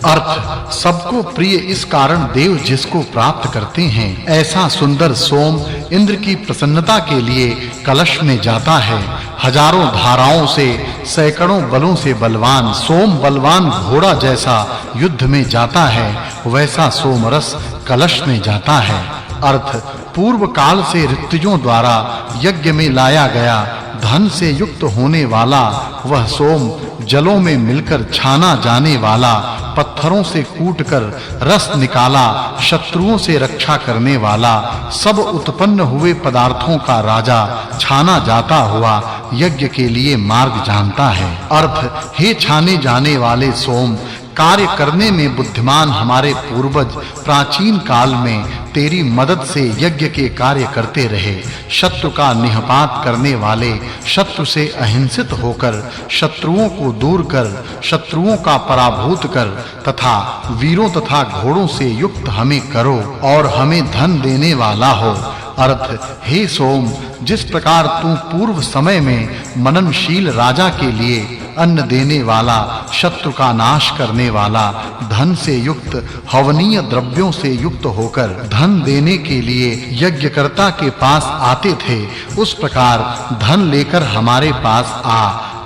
अर्थ सबको प्रिय इस कारण देव जिसको प्राप्त करते हैं ऐसा सुंदर सोम इंद्र की प्रसन्नता के लिए कलश में जाता है। हजारों धाराओं से सैकड़ों बलों से बलवान सोम बलवान घोड़ा जैसा युद्ध में जाता है वैसा सोमरस कलश में जाता है। अर्थ पूर्व काल से ऋतुजों द्वारा यज्ञ में लाया गया धन से युक्त होने वाला वह सोम जलों में मिलकर छाना जाने वाला पत्थरों से कूटकर रस निकाला शत्रुओं से रक्षा करने वाला सब उत्पन्न हुए पदार्थों का राजा छाना जाता हुआ यज्ञ के लिए मार्ग जानता है। अर्थ हे छाने जाने वाले सोम कार्य करने में बुद्धिमान हमारे पूर्वज प्राचीन काल में तेरी मदद से यज्ञ के कार्य करते रहे। शत्रु का निहपात करने वाले शत्रु से अहिंसित होकर शत्रुओं को दूर कर शत्रुओं का पराभूत कर तथा वीरों तथा घोड़ों से युक्त हमें करो और हमें धन देने वाला हो। अर्थ हे सोम जिस प्रकार तू पूर्व समय में मननशील राजा के लिए अन्न देने वाला शत्रु का नाश करने वाला धन से युक्त हवनीय द्रव्यों से युक्त होकर धन देने के लिए यज्ञकर्ता के पास आते थे उस प्रकार धन लेकर हमारे पास आ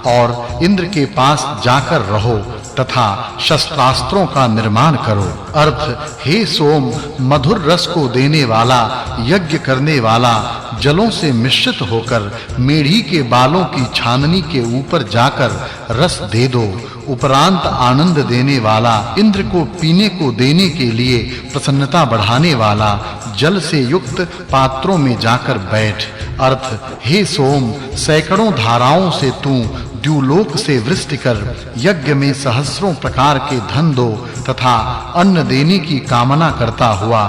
और इंद्र के पास जाकर रहो तथा शस्त्रास्त्रों का निर्माण करो। अर्थ हे सोम मधुर रस को देने वाला यज्ञ करने वाला जलों से मिश्रित होकर मेढ़ी के बालों की छाननी के ऊपर जाकर रस दे दो। उपरांत आनंद देने वाला इंद्र को पीने को देने के लिए प्रसन्नता बढ़ाने वाला जल से युक्त पात्रों में जाकर बैठ। अर्थ हे सोम सैकड़ों धाराओं से तू द्युलोक से वृष्टि कर यज्ञ में सहस्रों प्रकार के धन दो तथा अन्न देने की कामना करता हुआ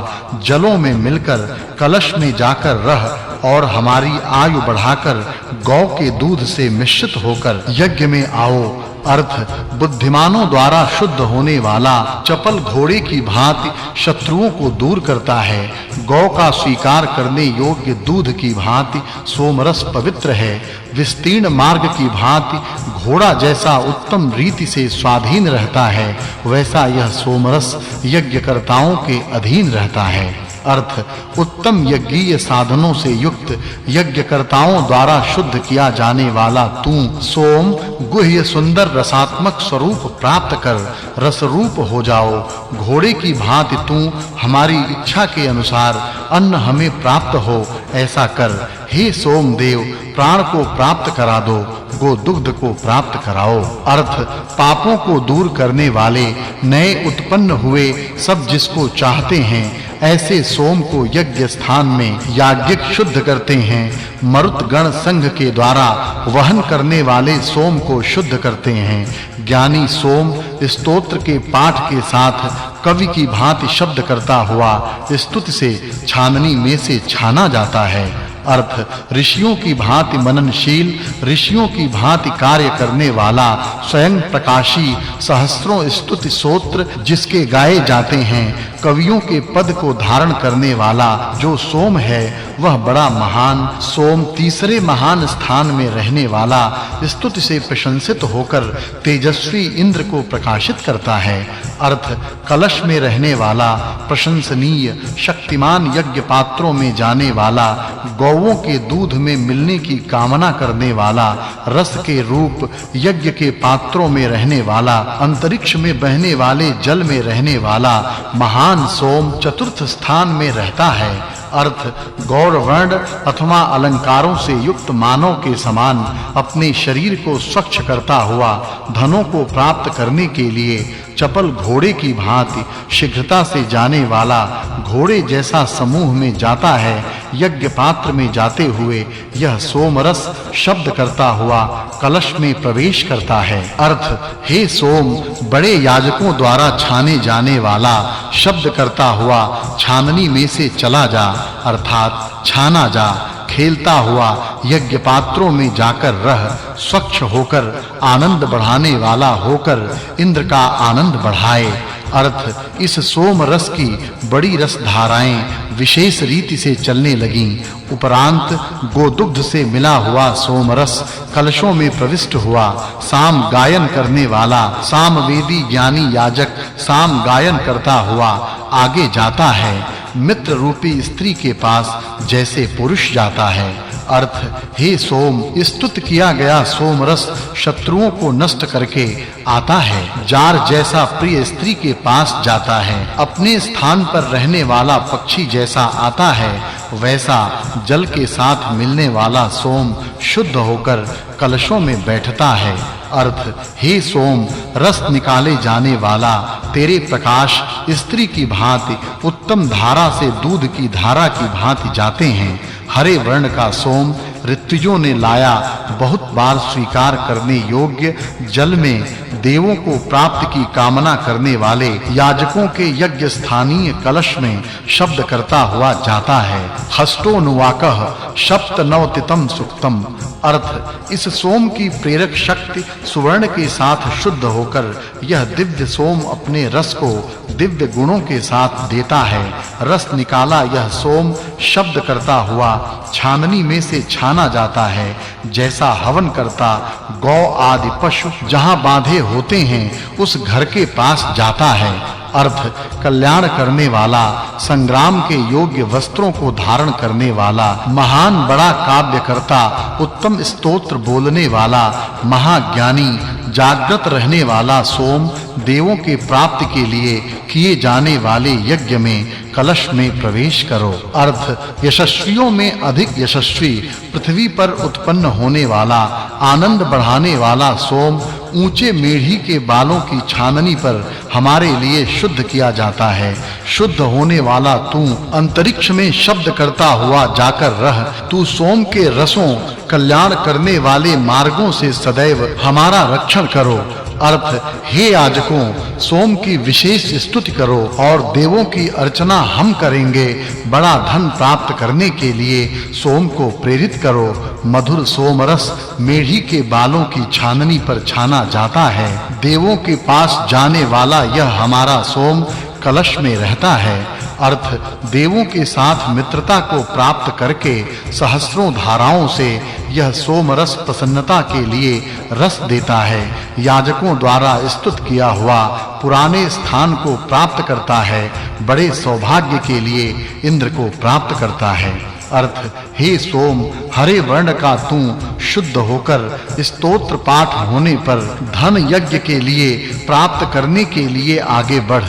जलों में मिलकर कलश में जाकर रह और हमारी आयु बढ़ाकर गौ के दूध से मिश्रित होकर यज्ञ में आओ। अर्थ बुद्धिमानों द्वारा शुद्ध होने वाला चपल घोड़े की भांति शत्रुओं को दूर करता है। गौ का स्वीकार करने योग्य दूध की भांति सोमरस पवित्र है। विस्तीर्ण मार्ग की भांति घोड़ा जैसा उत्तम रीति से स्वाधीन रहता है वैसा यह सोमरस यज्ञकर्ताओं के अधीन रहता है। अर्थ उत्तम यज्ञीय साधनों से युक्त यज्ञकर्ताओं द्वारा शुद्ध किया जाने वाला तू सोम गुह्य सुंदर रसात्मक स्वरूप प्राप्त कर रस रूप हो जाओ। घोड़े की भांति तू हमारी इच्छा के अनुसार अन्न हमें प्राप्त हो ऐसा कर। हे सोम देव प्राण को प्राप्त करा दो गो दुग्ध को प्राप्त कराओ। अर्थ पापों को दूर करने वाले नए उत्पन्न हुए सब जिसको चाहते हैं ऐसे सोम को यज्ञ स्थान में याज्ञिक शुद्ध करते हैं। मरुत गण संघ के द्वारा वहन करने वाले सोम को शुद्ध करते हैं। ज्ञानी सोम स्तोत्र के पाठ के साथ कवि की भांति शब्द करता हुआ स्तुति से छाननी में से छाना जाता है। अर्थ ऋषियों की भांति मननशील ऋषियों की भांति कार्य करने वाला स्वयं प्रकाशी सहस्त्रों स्तुति स्तोत्र जिसके गाए जाते हैं कवियों के पद को धारण करने वाला जो सोम है वह बड़ा महान सोम तीसरे महान स्थान में रहने वाला स्तुति से प्रशंसित होकर तेजस्वी इंद्र को प्रकाशित करता है। अर्थ कलश में रहने वाला प्रशंसनीय शक्तिमान यज्ञ पात्रों में जाने वाला गौओं के दूध में मिलने की कामना करने वाला रस के रूप यज्ञ के पात्रों में रहने वाला अंतरिक्ष में बहने वाले जल में रहने वाला महान सोम चतुर्थ स्थान में रहता है। अर्थ गौर वर्ण अथवा अलंकारों से युक्त मानव के समान अपने शरीर को स्वच्छ करता हुआ धनों को प्राप्त करने के लिए चपल घोड़े की भांति शीघ्रता से जाने वाला घोड़े जैसा समूह में जाता है। यज्ञ पात्र में जाते हुए यह सोमरस शब्द करता हुआ कलश में प्रवेश करता है। अर्थ हे सोम बड़े याजकों द्वारा छाने जाने वाला शब्द करता हुआ छाननी में से चला जा अर्थात छाना जा। खेलता हुआ यज्ञ पात्रों में जाकर रह स्वच्छ होकर आनंद बढ़ाने वाला होकर इंद्र का आनंद बढ़ाए। अर्थ इस सोम रस की बड़ी रस धाराएं विशेष रीति से चलने लगीं। उपरांत गोदुग्ध से मिला हुआ सोम रस कलशों में प्रविष्ट हुआ। साम गायन करने वाला सामवेदी ज्ञानी याजक साम गायन करता हुआ आगे जाता है। मित्र रूपी स्त्री के पास जैसे पुरुष जाता है। अर्थ हे सोम, स्तुत किया गया सोम रस शत्रुओं को नष्ट करके आता है। जार जैसा प्रिय स्त्री के पास जाता है। अपने स्थान पर रहने वाला पक्षी जैसा आता है, वैसा जल के साथ मिलने वाला सोम शुद्ध होकर कलशों में बैठता है। अर्थ हे सोम, रस निकाले जाने वाला तेरे प्रकाश स्त्री की भांति उत्तम धारा से दूध की धारा की भांति जाते हैं। हरे वर्ण का सोम ऋतुजों ने लाया बहुत बार स्वीकार करने योग्य जल में देवों को प्राप्त की कामना करने वाले याजकों के यज्ञ स्थानीय कलश में शब्द करता हुआ जाता है। हस्तोनुवाकः सप्तनवतितम सुक्तम। अर्थ इस सोम की प्रेरक शक्ति सुवर्ण के साथ शुद्ध होकर यह दिव्य सोम अपने रस को दिव्य गुणों के साथ देता है। रस निकाला यह सोम शब्द करता हुआ छाननी में से छाना जाता है। जैसा हवन करता गौ आदि पशु जहां बांधे होते हैं उस घर के पास जाता है। अर्थ कल्याण करने वाला संग्राम के योग्य वस्त्रों को धारण करने वाला महान बड़ा काव्यकर्ता उत्तम स्तोत्र बोलने वाला महाज्ञानी जागृत रहने वाला सोम देवों के प्राप्ति के लिए किए जाने वाले यज्ञ में कलश में प्रवेश करो। अर्थ यशस्वियों में अधिक यशस्वी पृथ्वी पर उत्पन्न होने वाला आनंद बढ़ाने वाला सोम ऊंचे मेढ़ी के बालों की छाननी पर हमारे लिए शुद्ध किया जाता है। शुद्ध होने वाला तू अंतरिक्ष में शब्द करता हुआ जाकर रह। तू सोम के रसों कल्याण करने वाले मार्गों से सदैव हमारा रक्षण करो। अर्थ हे याजकों, सोम की विशेष स्तुति करो और देवों की अर्चना हम करेंगे। बड़ा धन प्राप्त करने के लिए सोम को प्रेरित करो। मधुर सोम रस मेढ़ी के बालों की छाननी पर छाना जाता है। देवों के पास जाने वाला यह हमारा सोम कलश में रहता है। अर्थ देवों के साथ मित्रता को प्राप्त करके सहस्रों धाराओं से यह सोम रस प्रसन्नता के लिए रस देता है। याजकों द्वारा स्तुत किया हुआ पुराने स्थान को प्राप्त करता है। बड़े सौभाग्य के लिए इंद्र को प्राप्त करता है। अर्थ हे सोम, हरे वर्ण का तू शुद्ध होकर स्तोत्र पाठ होने पर धन यज्ञ के लिए प्राप्त करने के लिए आगे बढ़।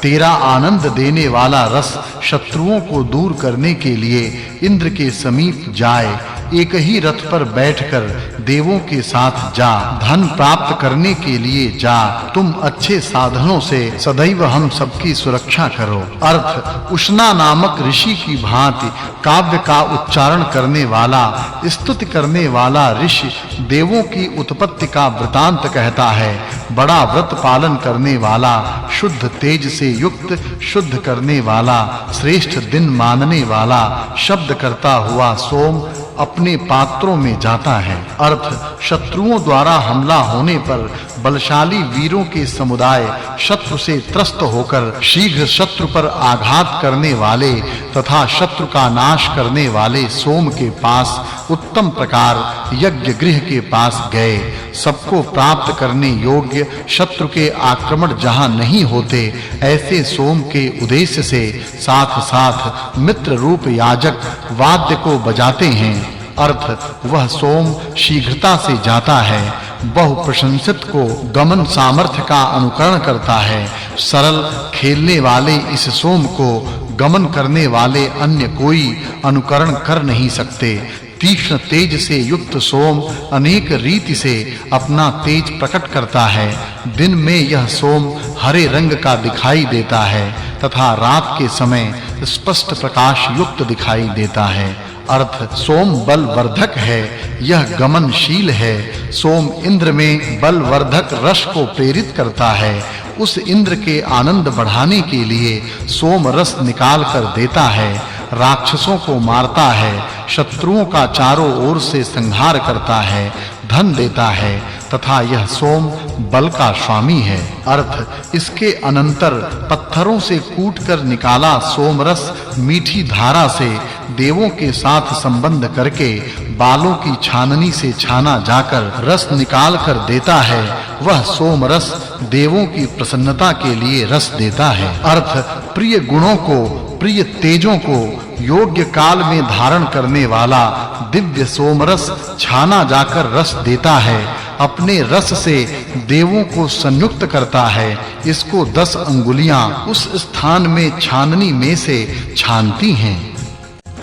तेरा आनंद देने वाला रस शत्रुओं को दूर करने के लिए इंद्र के समीप जाए। एक ही रथ पर बैठकर देवों के साथ जा। धन प्राप्त करने के लिए जा। तुम अच्छे साधनों से सदैव हम सबकी सुरक्षा करो। अर्थ उष्णा नामक ऋषि की भांति काव्य का उच्चारण करने वाला स्तुति करने वाला ऋषि देवों की उत्पत्ति का वृतांत कहता है। बड़ा व्रत पालन करने वाला शुद्ध तेज से युक्त शुद्ध करने वाला श्रेष्ठ दिन मानने वाला शब्द करता हुआ सोम अपने पात्रों में जाता है। अर्थ शत्रुओं द्वारा हमला होने पर बलशाली वीरों के समुदाय शत्रु से त्रस्त होकर शीघ्र शत्रु पर आघात करने वाले तथा शत्रु का नाश करने वाले सोम के पास उत्तम प्रकार यज्ञ गृह के पास गए। सबको प्राप्त करने योग्य शत्रु के आक्रमण जहां नहीं होते, ऐसे सोम के उद्देश्य से साथ-साथ मित्र रूप याजक वाद्य को बजाते हैं। अर्थ वह सोम शीघ्रता से जाता है। बहु प्रशंसित को गमन सामर्थ्य का अनुकरण करता है। सरल खेलने वाले इस सोम को गमन करने वाले अन्य कोई अनुकरण कर नहीं सकते। तीक्ष्ण तेज से युक्त सोम अनेक रीति से अपना तेज प्रकट करता है। दिन में यह सोम हरे रंग का दिखाई देता है तथा रात के समय स्पष्ट प्रकाश युक्त दिखाई देता है। अर्थ सोम बल वर्धक है, यह गमनशील है। सोम इंद्र में बल वर्धक रस को प्रेरित करता है। उस इंद्र के आनंद बढ़ाने के लिए सोम रस निकाल कर देता है। राक्षसों को मारता है, शत्रुओं का चारों ओर से संहार करता है, धन देता है, तथा यह सोम बल का स्वामी है। अर्थ इसके अनंतर पत्थरों से कूटकर निकाला सोमरस मीठी धारा से देवों के साथ संबंध करके बालों की छाननी से छाना जाकर रस निकाल कर देता है। वह सोमरस देवों की प्रसन्नता के लिए रस देता है। अर्थ प्रिय गुणों को, प्रिय तेजों को योग्य काल में धारण करने वाला दिव्य सोमरस छाना जाकर रस देता है। अपने रस से देवों को संयुक्त करता है। इसको 10 अंगुलियां उस स्थान में छाननी में से छानती हैं।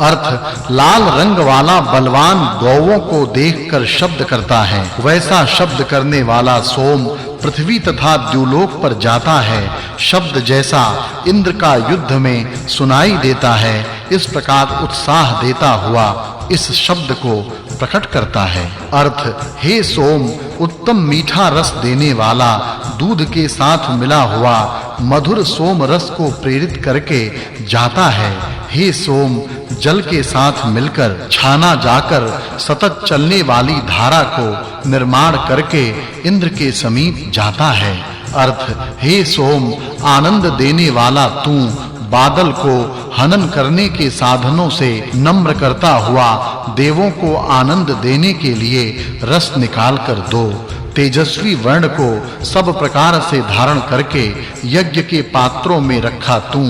अर्थ लाल रंग वाला बलवान गौओं को देखकर शब्द करता है। वैसा शब्द करने वाला सोम पृथ्वी तथा द्युलोक पर जाता है। शब्द जैसा इंद्र का युद्ध में सुनाई देता है, इस प्रकार उत्साह देता हुआ इस शब्द को प्रकट करता है। अर्थ हे सोम, उत्तम मीठा रस देने वाला दूध के साथ मिला हुआ मधुर सोम रस को प्रेरित करके जाता है। हे सोम, जल के साथ मिलकर छाना जाकर सतत चलने वाली धारा को निर्माण करके इंद्र के समीप जाता है। अर्थ हे सोम, आनंद देने वाला तू बादल को हनन करने के साधनों से नम्र करता हुआ देवों को आनंद देने के लिए रस निकाल कर दो। तेजस्वी वर्ण को सब प्रकार से धारण करके यज्ञ के पात्रों में रखा तू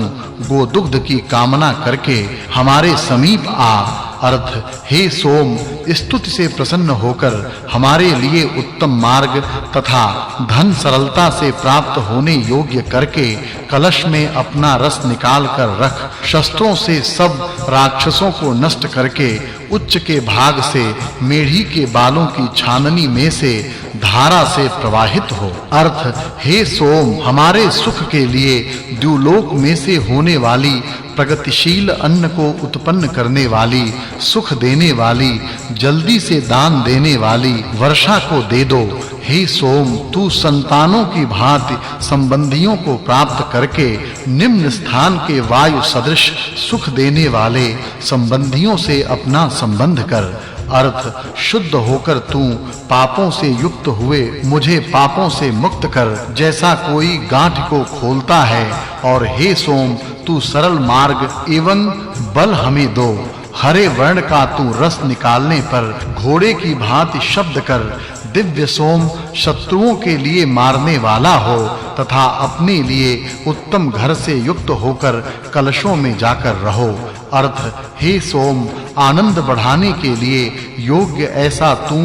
गोदुग्ध की कामना करके हमारे समीप आ। अर्थ हे सोम, स्तुति से प्रसन्न होकर हमारे लिए उत्तम मार्ग तथा धन सरलता से प्राप्त होने योग्य करके कलश में अपना रस निकाल कर रख। शस्त्रों से सब राक्षसों को नष्ट करके उच्च के भाग से मेढ़ी के बालों की छाननी में से धारा से प्रवाहित हो। अर्थ हे सोम, हमारे सुख के लिए द्युलोक में से होने वाली प्रगतिशील अन्न को उत्पन्न करने वाली, सुख देने वाली, जल्दी से दान देने वाली वर्षा को दे दो। हे सोम, तू संतानों की भांति संबंधियों को प्राप्त करके निम्न स्थान के वायु सदृश सुख देने वाले संबंधियों से अपना संबंध कर। अर्थ शुद्ध होकर तू पापों से युक्त हुए मुझे पापों से मुक्त कर, जैसा कोई गांठ को खोलता है। और हे सोम, तू सरल मार्ग एवं बल हमें दो। हरे वर्ण का तू रस निकालने पर घोड़े की भांति शब्द कर। दिव्य सोम शत्रुओं के लिए मारने वाला हो तथा अपने लिए उत्तम घर से युक्त होकर कलशों में जाकर रहो। अर्थ हे सोम, आनंद बढ़ाने के लिए योग्य ऐसा तू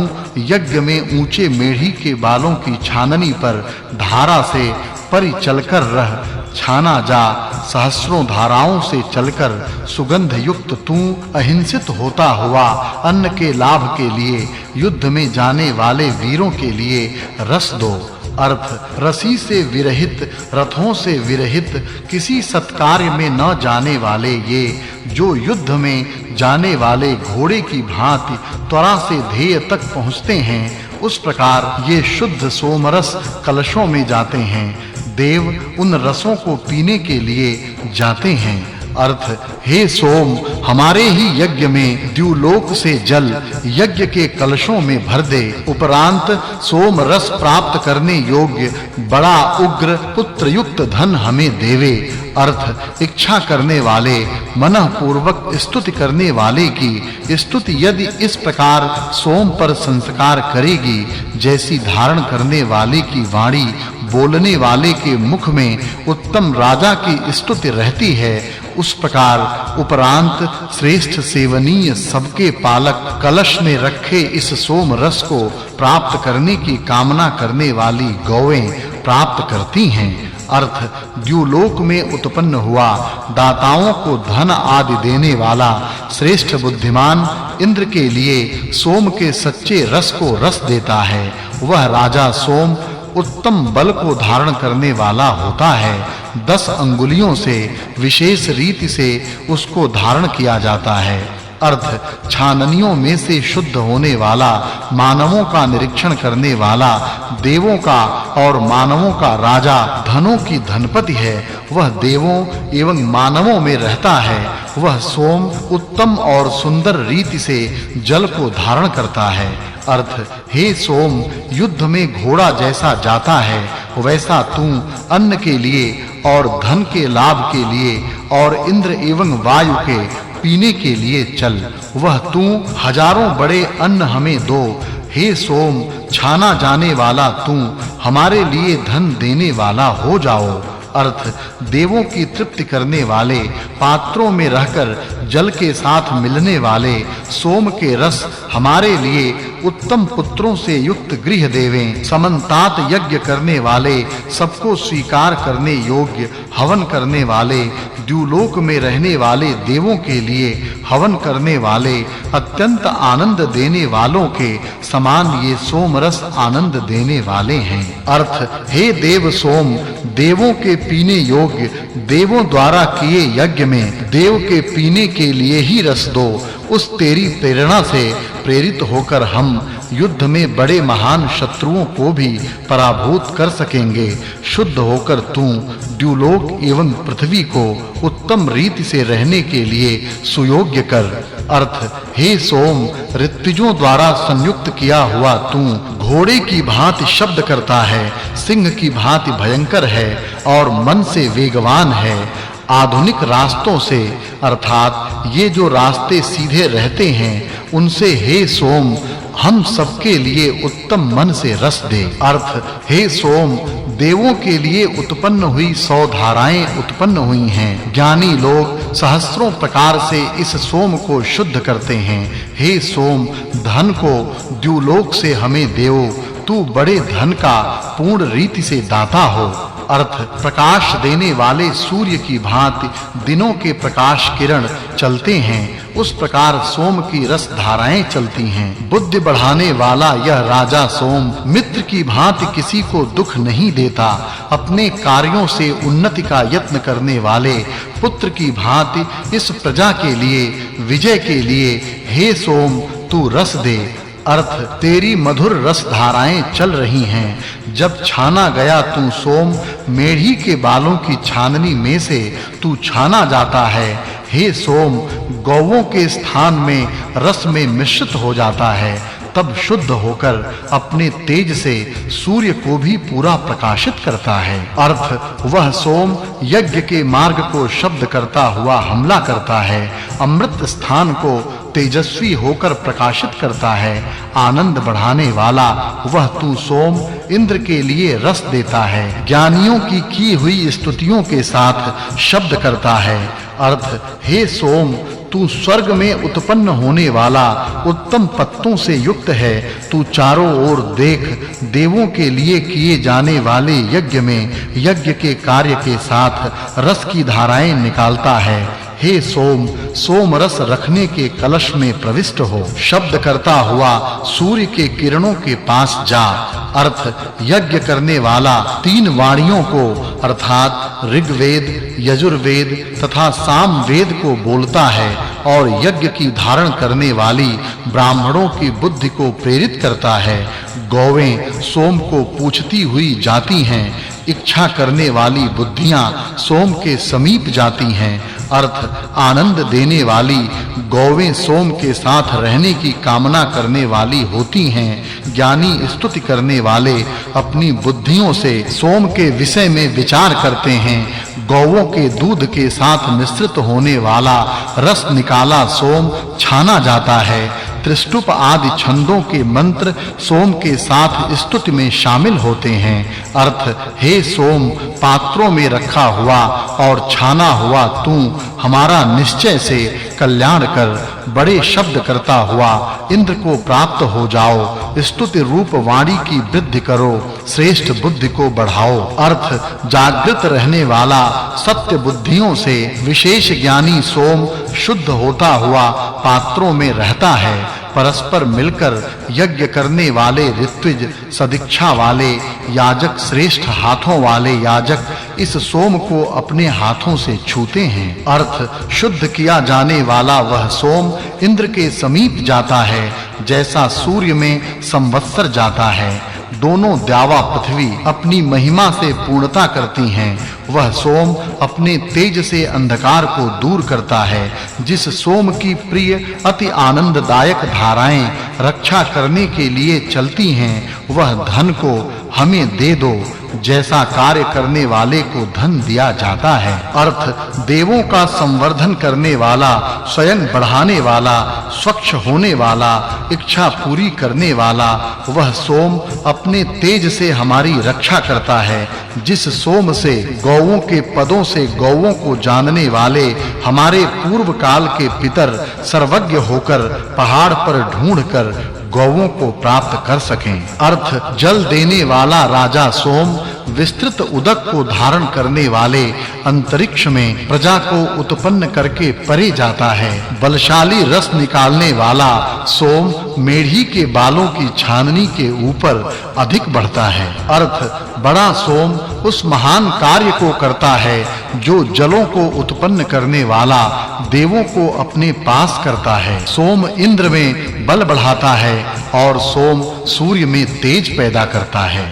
यज्ञ में ऊंचे मेढ़ी के बालों की छाननी पर धारा से परिचलकर रह। छाना जा, सहस्रों धाराओं से चलकर सुगंध युक्त तू अहिंसित होता हुआ अन्न के लाभ के लिए युद्ध में जाने वाले वीरों के लिए रस दो। अर्थ रसी से विरहित, रथों से विरहित, किसी सत्कार्य में न जाने वाले ये जो युद्ध में जाने वाले घोड़े की भांति त्वरा से ध्येय तक पहुँचते हैं, उस प्रकार ये शुद्ध सोमरस कलशों में जाते हैं। देव उन रसों को पीने के लिए जाते हैं। अर्थ हे सोम, हमारे ही यज्ञ में द्युलोक से जल यज्ञ के कलशों में भर दे। उपरांत सोम रस प्राप्त करने योग्य बड़ा उग्र पुत्र युक्त धन हमें देवे। अर्थ इच्छा करने वाले, मनः पूर्वक स्तुति करने वाले की स्तुति यदि इस प्रकार सोम पर संस्कार करेगी, जैसी धारण करने वाले की वाणी बोलने वाले के मुख में उत्तम राजा की स्तुति रहती है, उस प्रकार उपरांत श्रेष्ठ सेवनीय सबके पालक कलश में रखे इस सोम रस को प्राप्त करने की कामना करने वाली गौएं प्राप्त करती हैं। अर्थ द्युलोक में उत्पन्न हुआ दाताओं को धन आदि देने वाला श्रेष्ठ बुद्धिमान इंद्र के लिए सोम के सच्चे रस को रस देता है। वह राजा सोम उत्तम बल को धारण करने वाला होता है। 10 अंगुलियों से विशेष रीति से उसको धारण किया जाता है। अर्थ छाननियों में से शुद्ध होने वाला, मानवों का निरीक्षण करने वाला, देवों का और मानवों का राजा, धनों की धनपति है। वह देवों एवं मानवों में रहता है। वह सोम उत्तम और सुंदर रीति से जल को धारण करता है। अर्थ हे सोम, युद्ध में घोड़ा जैसा जाता है वैसा तू अन्न के लिए और धन के लाभ के लिए और इंद्र एवं वायु के पीने के लिए चल। वह तू हजारों बड़े अन्न हमें दो। हे सोम, छाना जाने वाला तू हमारे लिए धन देने वाला हो जाओ। अर्थ देवों की तृप्ति करने वाले, पात्रों में रहकर जल के साथ मिलने वाले सोम के रस हमारे लिए उत्तम पुत्रों से युक्त गृह देवें। समन्तात यज्ञ करने वाले, सबको स्वीकार करने योग्य हवन करने वाले, द्युलोक में रहने वाले देवों के लिए हवन करने वाले, अत्यंत आनंद देने वालों के समान ये सोम रस आनंद देने वाले हैं। अर्थ हे देव सोम, देवों के पीने योग्य, देवों द्वारा किए यज्ञ में देव के पीने के लिए ही रस दो। उस तेरी प्रेरणा से प्रेरित होकर हम युद्ध में बड़े महान शत्रुओं को भी पराभूत कर सकेंगे। शुद्ध होकर तू द्युलोक एवं पृथ्वी को उत्तम रीति से रहने के लिए सुयोग्य कर। अर्थ हे सोम, ऋत्विजों द्वारा संयुक्त किया हुआ तू घोड़े की भांति शब्द करता है, सिंह की भांति भयंकर है और मन से वेगवान है। आधुनिक रास्तों से अर्थात ये जो रास्ते सीधे रहते हैं उनसे हे सोम हम सबके लिए उत्तम मन से रस दे। अर्थ हे सोम, देवों के लिए उत्पन्न हुई 100 धाराएं उत्पन्न हुई हैं। ज्ञानी लोग सहस्त्रों प्रकार से इस सोम को शुद्ध करते हैं। हे सोम, धन को द्युलोक से हमें देओ। तू बड़े धन का पूर्ण रीति से दाता हो। अर्थ प्रकाश देने वाले सूर्य की भांति दिनों के प्रकाश किरण चलते हैं, उस प्रकार सोम की रस धाराएं चलती हैं। बुद्धि बढ़ाने वाला यह राजा सोम मित्र की भांति किसी को दुख नहीं देता। अपने कार्यों से उन्नति का यत्न करने वाले पुत्र की भांति इस प्रजा के लिए, विजय के लिए हे सोम तू रस दे। अर्थ तेरी मधुर रस धाराएं चल रही हैं। जब छाना गया तू सोम, मेढ़ी के बालों की छाननी में से तू छाना जाता है। हे सोम, गौओं के स्थान में रस में मिश्रित हो जाता है, तब शुद्ध होकर अपने तेज से सूर्य को भी पूरा प्रकाशित करता है। अर्थ वह सोम यज्ञ के मार्ग को शब्द करता हुआ हमला करता है, अमृत स्थान को तेजस्वी होकर प्रकाशित करता है। आनंद बढ़ाने वाला वह तू सोम इंद्र के लिए रस देता है, ज्ञानियों की हुई स्तुतियों के साथ शब्द करता है। अर्थ हे सोम, तू स्वर्ग में उत्पन्न होने वाला उत्तम पत्तों से युक्त है। तू चारों ओर देख देवों के लिए किए जाने वाले यज्ञ में यज्ञ के कार्य के साथ रस की धाराएं निकालता है। हे सोम, सोम रस रखने के कलश में प्रविष्ट हो। शब्द करता हुआ सूर्य के किरणों के पास जा। अर्थ यज्ञ करने वाला 3 वाणियों को अर्थात ऋग्वेद, यजुर्वेद तथा सामवेद को बोलता है और यज्ञ की धारण करने वाली ब्राह्मणों की बुद्धि को प्रेरित करता है। गौवें सोम को पूछती हुई जाती हैं, इच्छा करने वाली बुद्धियां सोम के समीप जाती हैं। अर्थ आनंद देने वाली गौवें सोम के साथ रहने की कामना करने वाली होती हैं। ज्ञानी स्तुति करने वाले अपनी बुद्धियों से सोम के विषय में विचार करते हैं। गौओं के दूध के साथ मिश्रित होने वाला रस निकाला सोम छाना जाता है। त्रिष्टुप आदि छंदों के मंत्र सोम के साथ स्तुति में शामिल होते हैं। अर्थ हे सोम, पात्रों में रखा हुआ और छाना हुआ तू हमारा निश्चय से कल्याण कर। बड़े शब्द करता हुआ इंद्र को प्राप्त हो जाओ। स्तुति रूप वाणी की वृद्धि करो, श्रेष्ठ बुद्धि को बढ़ाओ। अर्थ जागृत रहने वाला सत्य बुद्धियों से विशेष ज्ञानी सोम शुद्ध होता हुआ पात्रों में रहता है। परस्पर मिलकर यज्ञ करने वाले ऋत्विज, सदीक्षा वाले याजक, श्रेष्ठ हाथों वाले याजक इस सोम को अपने हाथों से छूते हैं। अर्थ शुद्ध किया जाने वाला वह सोम इंद्र के समीप जाता है, जैसा सूर्य में संवत्सर जाता है। दोनों द्यावा पृथ्वी अपनी महिमा से पूर्णता करती हैं। वह सोम अपने तेज से अंधकार को दूर करता है। जिस सोम की प्रिय अति आनंददायक धाराएं रक्षा करने के लिए चलती हैं वह धन को हमें दे दो जैसा कार्य करने वाले को धन दिया जाता है। अर्थ देवों का संवर्धन करने वाला, स्वयं बढ़ाने वाला, स्वच्छ होने वाला, इच्छा पूरी करने वाला वह सोम अपने तेज से हमारी रक्षा करता है। जिस सोम से गौओं के पदों से गौओं को जानने वाले हमारे पूर्व काल के पितर सर्वज्ञ होकर पहाड़ पर ढूंढकर गौओं को प्राप्त कर सकें। अर्थ जल देने वाला राजा सोम विस्तृत उदक को धारण करने वाले अंतरिक्ष में प्रजा को उत्पन्न करके परे जाता है। बलशाली रस निकालने वाला सोम मेढ़ी के बालों की छाननी के ऊपर अधिक बढ़ता है। अर्थ बड़ा सोम उस महान कार्य को करता है जो जलों को उत्पन्न करने वाला देवों को अपने पास करता है। सोम इंद्र में बल बढ़ाता है और सोम सूर्य में तेज पैदा करता है।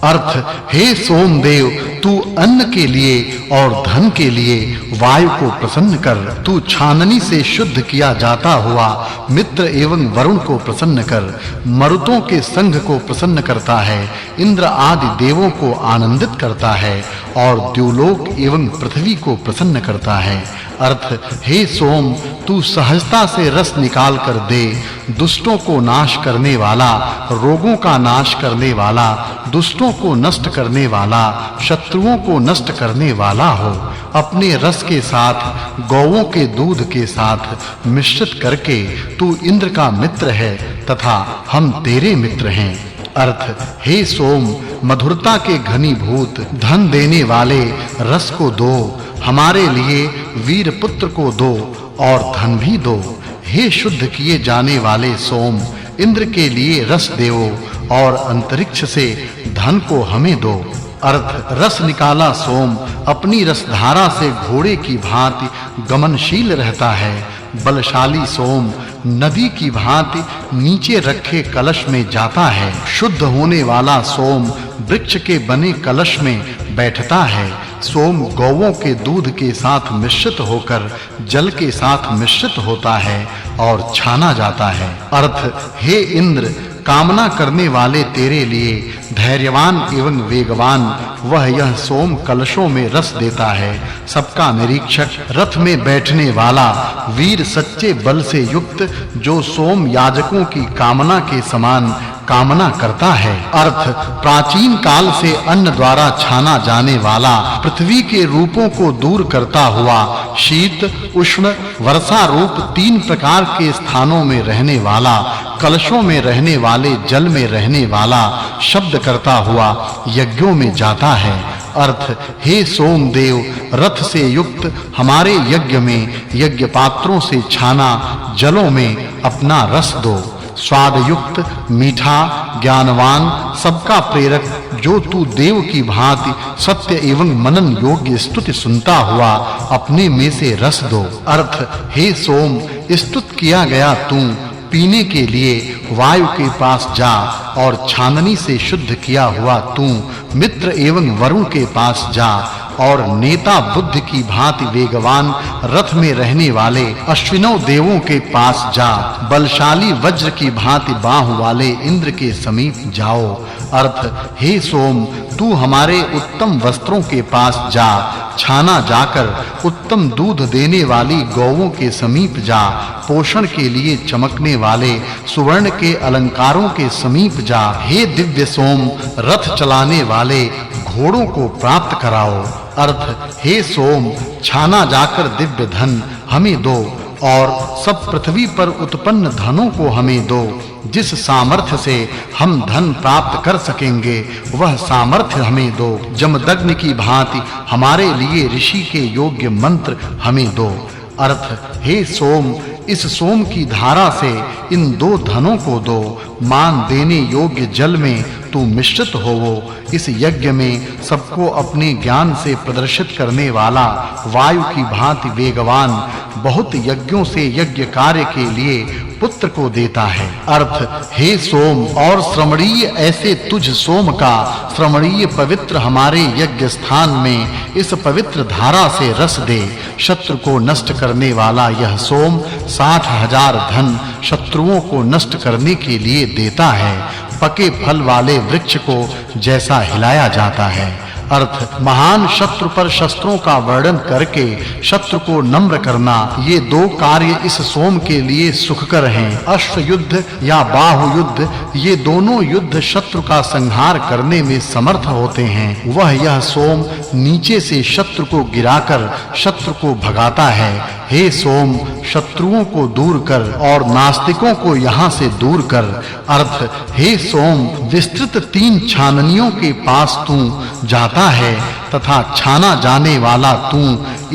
अर्थ हे सोमदेव तू अन्न के लिए और धन के लिए वायु को प्रसन्न कर। तू छाननी से शुद्ध किया जाता हुआ मित्र एवं वरुण को प्रसन्न कर। मरुतों के संघ को प्रसन्न करता है। इंद्र आदि देवों को आनंदित करता है और द्युलोक एवं पृथ्वी को प्रसन्न करता है। अर्थ हे सोम तू सहजता से रस निकाल कर दे। दुष्टों को नाश करने वाला, रोगों का नाश करने वाला, दुष्टों को नष्ट करने वाला, शत्रुओं को नष्ट करने वाला हो। अपने रस के साथ गौओं के दूध के साथ मिश्रित करके तू इंद्र का मित्र है तथा हम तेरे मित्र हैं। अर्थ हे सोम मधुरता के घनीभूत धन देने वाले रस को दो। हमारे लिए वीर पुत्र को दो और धन भी दो। हे शुद्ध किए जाने वाले सोम इंद्र के लिए रस देओ और अंतरिक्ष से धन को हमें दो। अर्थ रस निकाला सोम अपनी रसधारा से घोड़े की भांति गमनशील रहता है। बलशाली सोम नदी की भांति नीचे रखे कलश में जाता है। शुद्ध होने वाला सोम वृक्ष के बने कलश में बैठता है। सोम गौओं के दूध के साथ मिश्रित होकर जल के साथ मिश्रित होता है और छाना जाता है। अर्थ हे इंद्र कामना करने वाले तेरे लिए धैर्यवान एवं वेगवान वह यह सोम कलशों में रस देता है। सबका निरीक्षक रथ में बैठने वाला वीर सच्चे बल से युक्त जो सोम याजकों की कामना के समान कामना करता है। अर्थ प्राचीन काल से अन्न द्वारा छाना जाने वाला पृथ्वी के रूपों को दूर करता हुआ शीत उष्ण वर्षा रूप तीन प्रकार के स्थानों में रहने वाला कलशों में रहने वाले जल में रहने वाला शब्द करता हुआ यज्ञों में जाता है। अर्थ हे सोमदेव रथ से युक्त हमारे यज्ञ में यज्ञ पात्रों से छाना जलों में अपना रस दो। स्वाद युक्त मीठा ज्ञानवान सबका प्रेरक जो तू देव की भांति सत्य एवं मनन योग्य स्तुति सुनता हुआ अपने में से रस दो। अर्थ हे सोम स्तुत किया गया तू पीने के लिए वायु के पास जा और छाननी से शुद्ध किया हुआ तू मित्र एवं वरुण के पास जा और नेता बुद्ध की भांति वेगवान रथ में रहने वाले अश्विनों देवों के पास जा। बलशाली वज्र की भांति बाहु वाले इंद्र के समीप जाओ। अर्थ हे सोम तू हमारे उत्तम वस्त्रों के पास जा। छाना जाकर उत्तम दूध देने वाली गौओं के समीप जा। पोषण के लिए चमकने वाले सुवर्ण के अलंकारों के समीप जा। हे दिव्य सोम रथ चलाने वाले घोड़ों को प्राप्त कराओ। अर्थ हे सोम छाना जाकर दिव्य धन हमें दो और सब पृथ्वी पर उत्पन्न धनों को हमें दो। जिस सामर्थ्य से हम धन प्राप्त कर सकेंगे वह सामर्थ्य हमें दो। जमदग्नि की भांति हमारे लिए ऋषि के योग्य मंत्र हमें दो। अर्थ हे सोम इस सोम की धारा से इन दो धनों को दो। मान देने योग्य जल में तू मिश्रित होवो। इस यज्ञ में सबको अपने ज्ञान से प्रदर्शित करने वाला वायु की भांति वेगवान बहुत यज्ञों से यज्ञ कार्य के लिए पुत्र को देता है। अर्थ हे सोम और श्रमणीय ऐसे तुझ सोम का श्रमणीय पवित्र हमारे यज्ञ स्थान में इस पवित्र धारा से रस दे। शत्रु को नष्ट करने वाला यह सोम 60,000 धन शत्रुओं को नष्ट करने के लिए देता है। पके फल वाले वृक्ष को जैसा हिलाया जाता है। अर्थ महान शत्रु पर शस्त्रों का वर्णन करके शत्रु को नम्र करना, ये दो कार्य इस सोम के लिए सुखकर हैं। अश्व युद्ध या बाहु युद्ध, ये दोनों युद्ध शत्रु का संहार करने में समर्थ होते हैं। वह यह सोम नीचे से शत्रु को गिराकर शत्रु को भगाता है। हे सोम, शत्रुओं को दूर कर और नास्तिकों को यहाँ से दूर कर। अर्थ हे सोम, विस्तृत 3 छाननियों के पास तू जाता है तथा छाना जाने वाला तू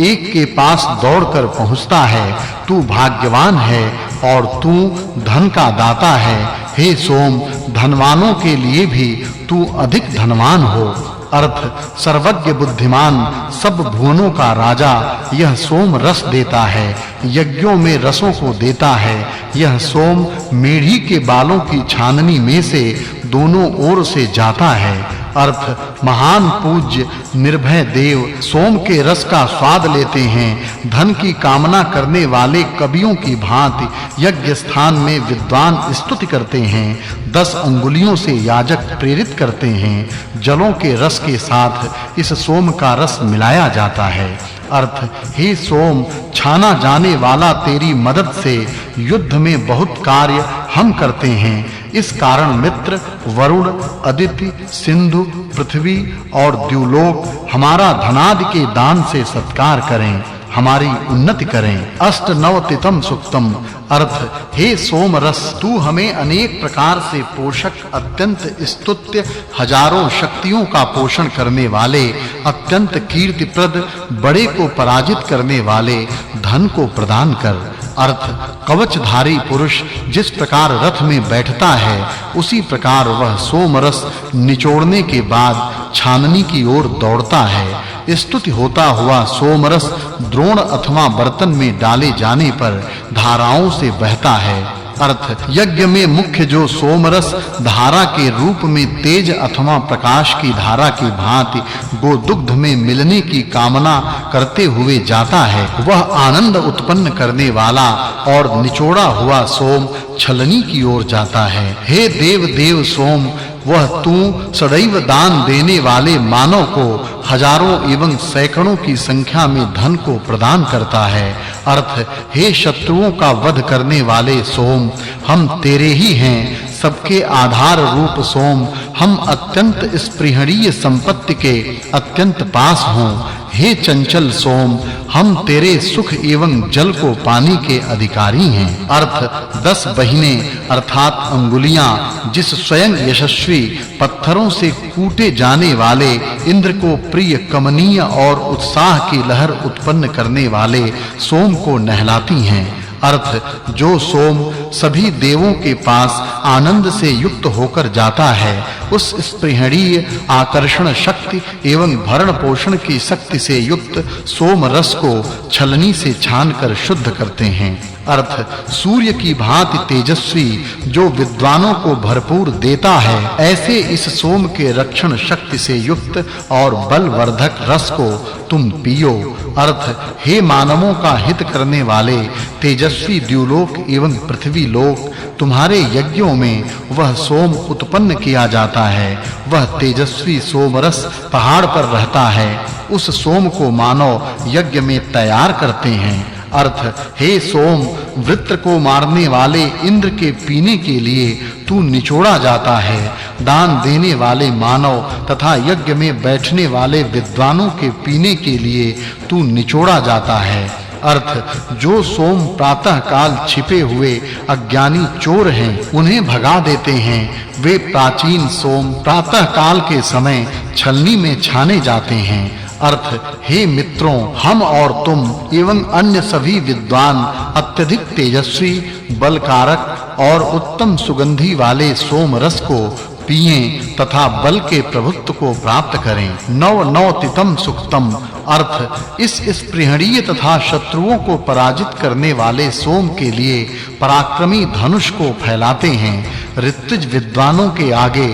एक के पास दौड़कर पहुँचता है। तू भाग्यवान है और तू धन का दाता है। हे सोम, धनवानों के लिए भी तू अधिक धनवान हो। अर्थ सर्वज्ञ बुद्धिमान सब भुवनों का राजा यह सोम रस देता है, यज्ञों में रसों को देता है। यह सोम मेढ़ी के बालों की छाननी में से दोनों ओर से जाता है। अर्थ महान पूज्य निर्भय देव सोम के रस का स्वाद लेते हैं। धन की कामना करने वाले कवियों की भांति यज्ञ स्थान में विद्वान स्तुति करते हैं। 10 अंगुलियों से याजक प्रेरित करते हैं। जलों के रस के साथ इस सोम का रस मिलाया जाता है। अर्थ हे सोम, छाना जाने वाला तेरी मदद से युद्ध में बहुत कार्य हम करते हैं। इस कारण मित्र, वरुण, अदिति, सिंधु, पृथ्वी और द्युलोक हमारा धनादि के दान से सत्कार करें, हमारी उन्नति करें। अष्टनवतितम सुक्तम। अर्थ हे सोम रस, तू हमें अनेक प्रकार से पोषक, अत्यंत स्तुत्य, हजारों शक्तियों का पोषण करने वाले, अत्यंत कीर्तिप्रद, बड़े को पराजित करने वाले धन को प्रदान कर। अर्थ कवचधारी पुरुष जिस प्रकार रथ में बैठता है उसी प्रकार वह सोम रस निचोड़ने के बाद छाननी की ओर दौड़ता है। स्तुति होता हुआ सोम रस द्रोण अथवा बर्तन में डाले जाने पर धाराओं से बहता है। अर्थ यज्ञ में मुख्य जो सोमरस धारा के रूप में तेज अथवा प्रकाश की धारा की भांति गोदुग्ध में मिलने की कामना करते हुए जाता है, वह आनंद उत्पन्न करने वाला और निचोड़ा हुआ सोम छलनी की ओर जाता है। हे देव देव सोम, वह तू सदैव दान देने वाले मानव को हजारों एवं सैकड़ों की संख्या में धन को प्रदान करता है। अर्थ हे शत्रुओं का वध करने वाले सोम, हम तेरे ही हैं। सबके आधार रूप सोम, हम अत्यंत स्पृहणीय संपत्ति के अत्यंत पास हों। हे चंचल सोम, हम तेरे सुख एवं जल को पाने के अधिकारी हैं। अर्थ 10 बहिने अर्थात अंगुलियां जिस स्वयं यशस्वी पत्थरों से कूटे जाने वाले इंद्र को प्रिय, कमनीय और उत्साह की लहर उत्पन्न करने वाले सोम को नहलाती हैं। अर्थ जो सोम सभी देवों के पास आनंद से युक्त होकर जाता है, उस स्पृहणीय आकर्षण शक्ति एवं भरण पोषण की शक्ति से युक्त सोम रस को छलनी से छानकर शुद्ध करते हैं। अर्थ सूर्य की भांति तेजस्वी जो विद्वानों को भरपूर देता है, ऐसे इस सोम के रक्षण शक्ति से युक्त और बलवर्धक रस को तुम पियो। अर्थ हे मानवों का हित करने वाले तेजस्वी द्युलोक एवं पृथ्वी लोक, तुम्हारे यज्ञों में वह सोम उत्पन्न किया जाता है। वह तेजस्वी सोमरस पहाड़ पर रहता है। उस सोम को मानव यज्ञ में तैयार करते हैं। अर्थ हे सोम, वृत्र को मारने वाले इंद्र के पीने के लिए तू निचोड़ा जाता है। दान देने वाले मानव तथा यज्ञ में बैठने वाले विद्वानों के पीने के लिए तू निचोड़ा जाता है। अर्थ जो सोम प्रातः काल छिपे हुए अज्ञानी चोर हैं, उन्हें भगा देते हैं। वे प्राचीन सोम प्रातः काल के समय छलनी में छाने जाते हैं। अर्थ हे मित्रों, हम और तुम एवं अन्य सभी विद्वान अत्यधिक तेजस्वी, बलकारक और उत्तम सुगंधि वाले सोम रस को पिएं तथा बल के प्रभुत्व को प्राप्त करें। नवनवतितम सुक्तम अर्थ इस स्पृहणीय तथा शत्रुओं को पराजित करने वाले सोम के लिए पराक्रमी धनुष को फैलाते हैं। ऋत्विज विद्वानों के आगे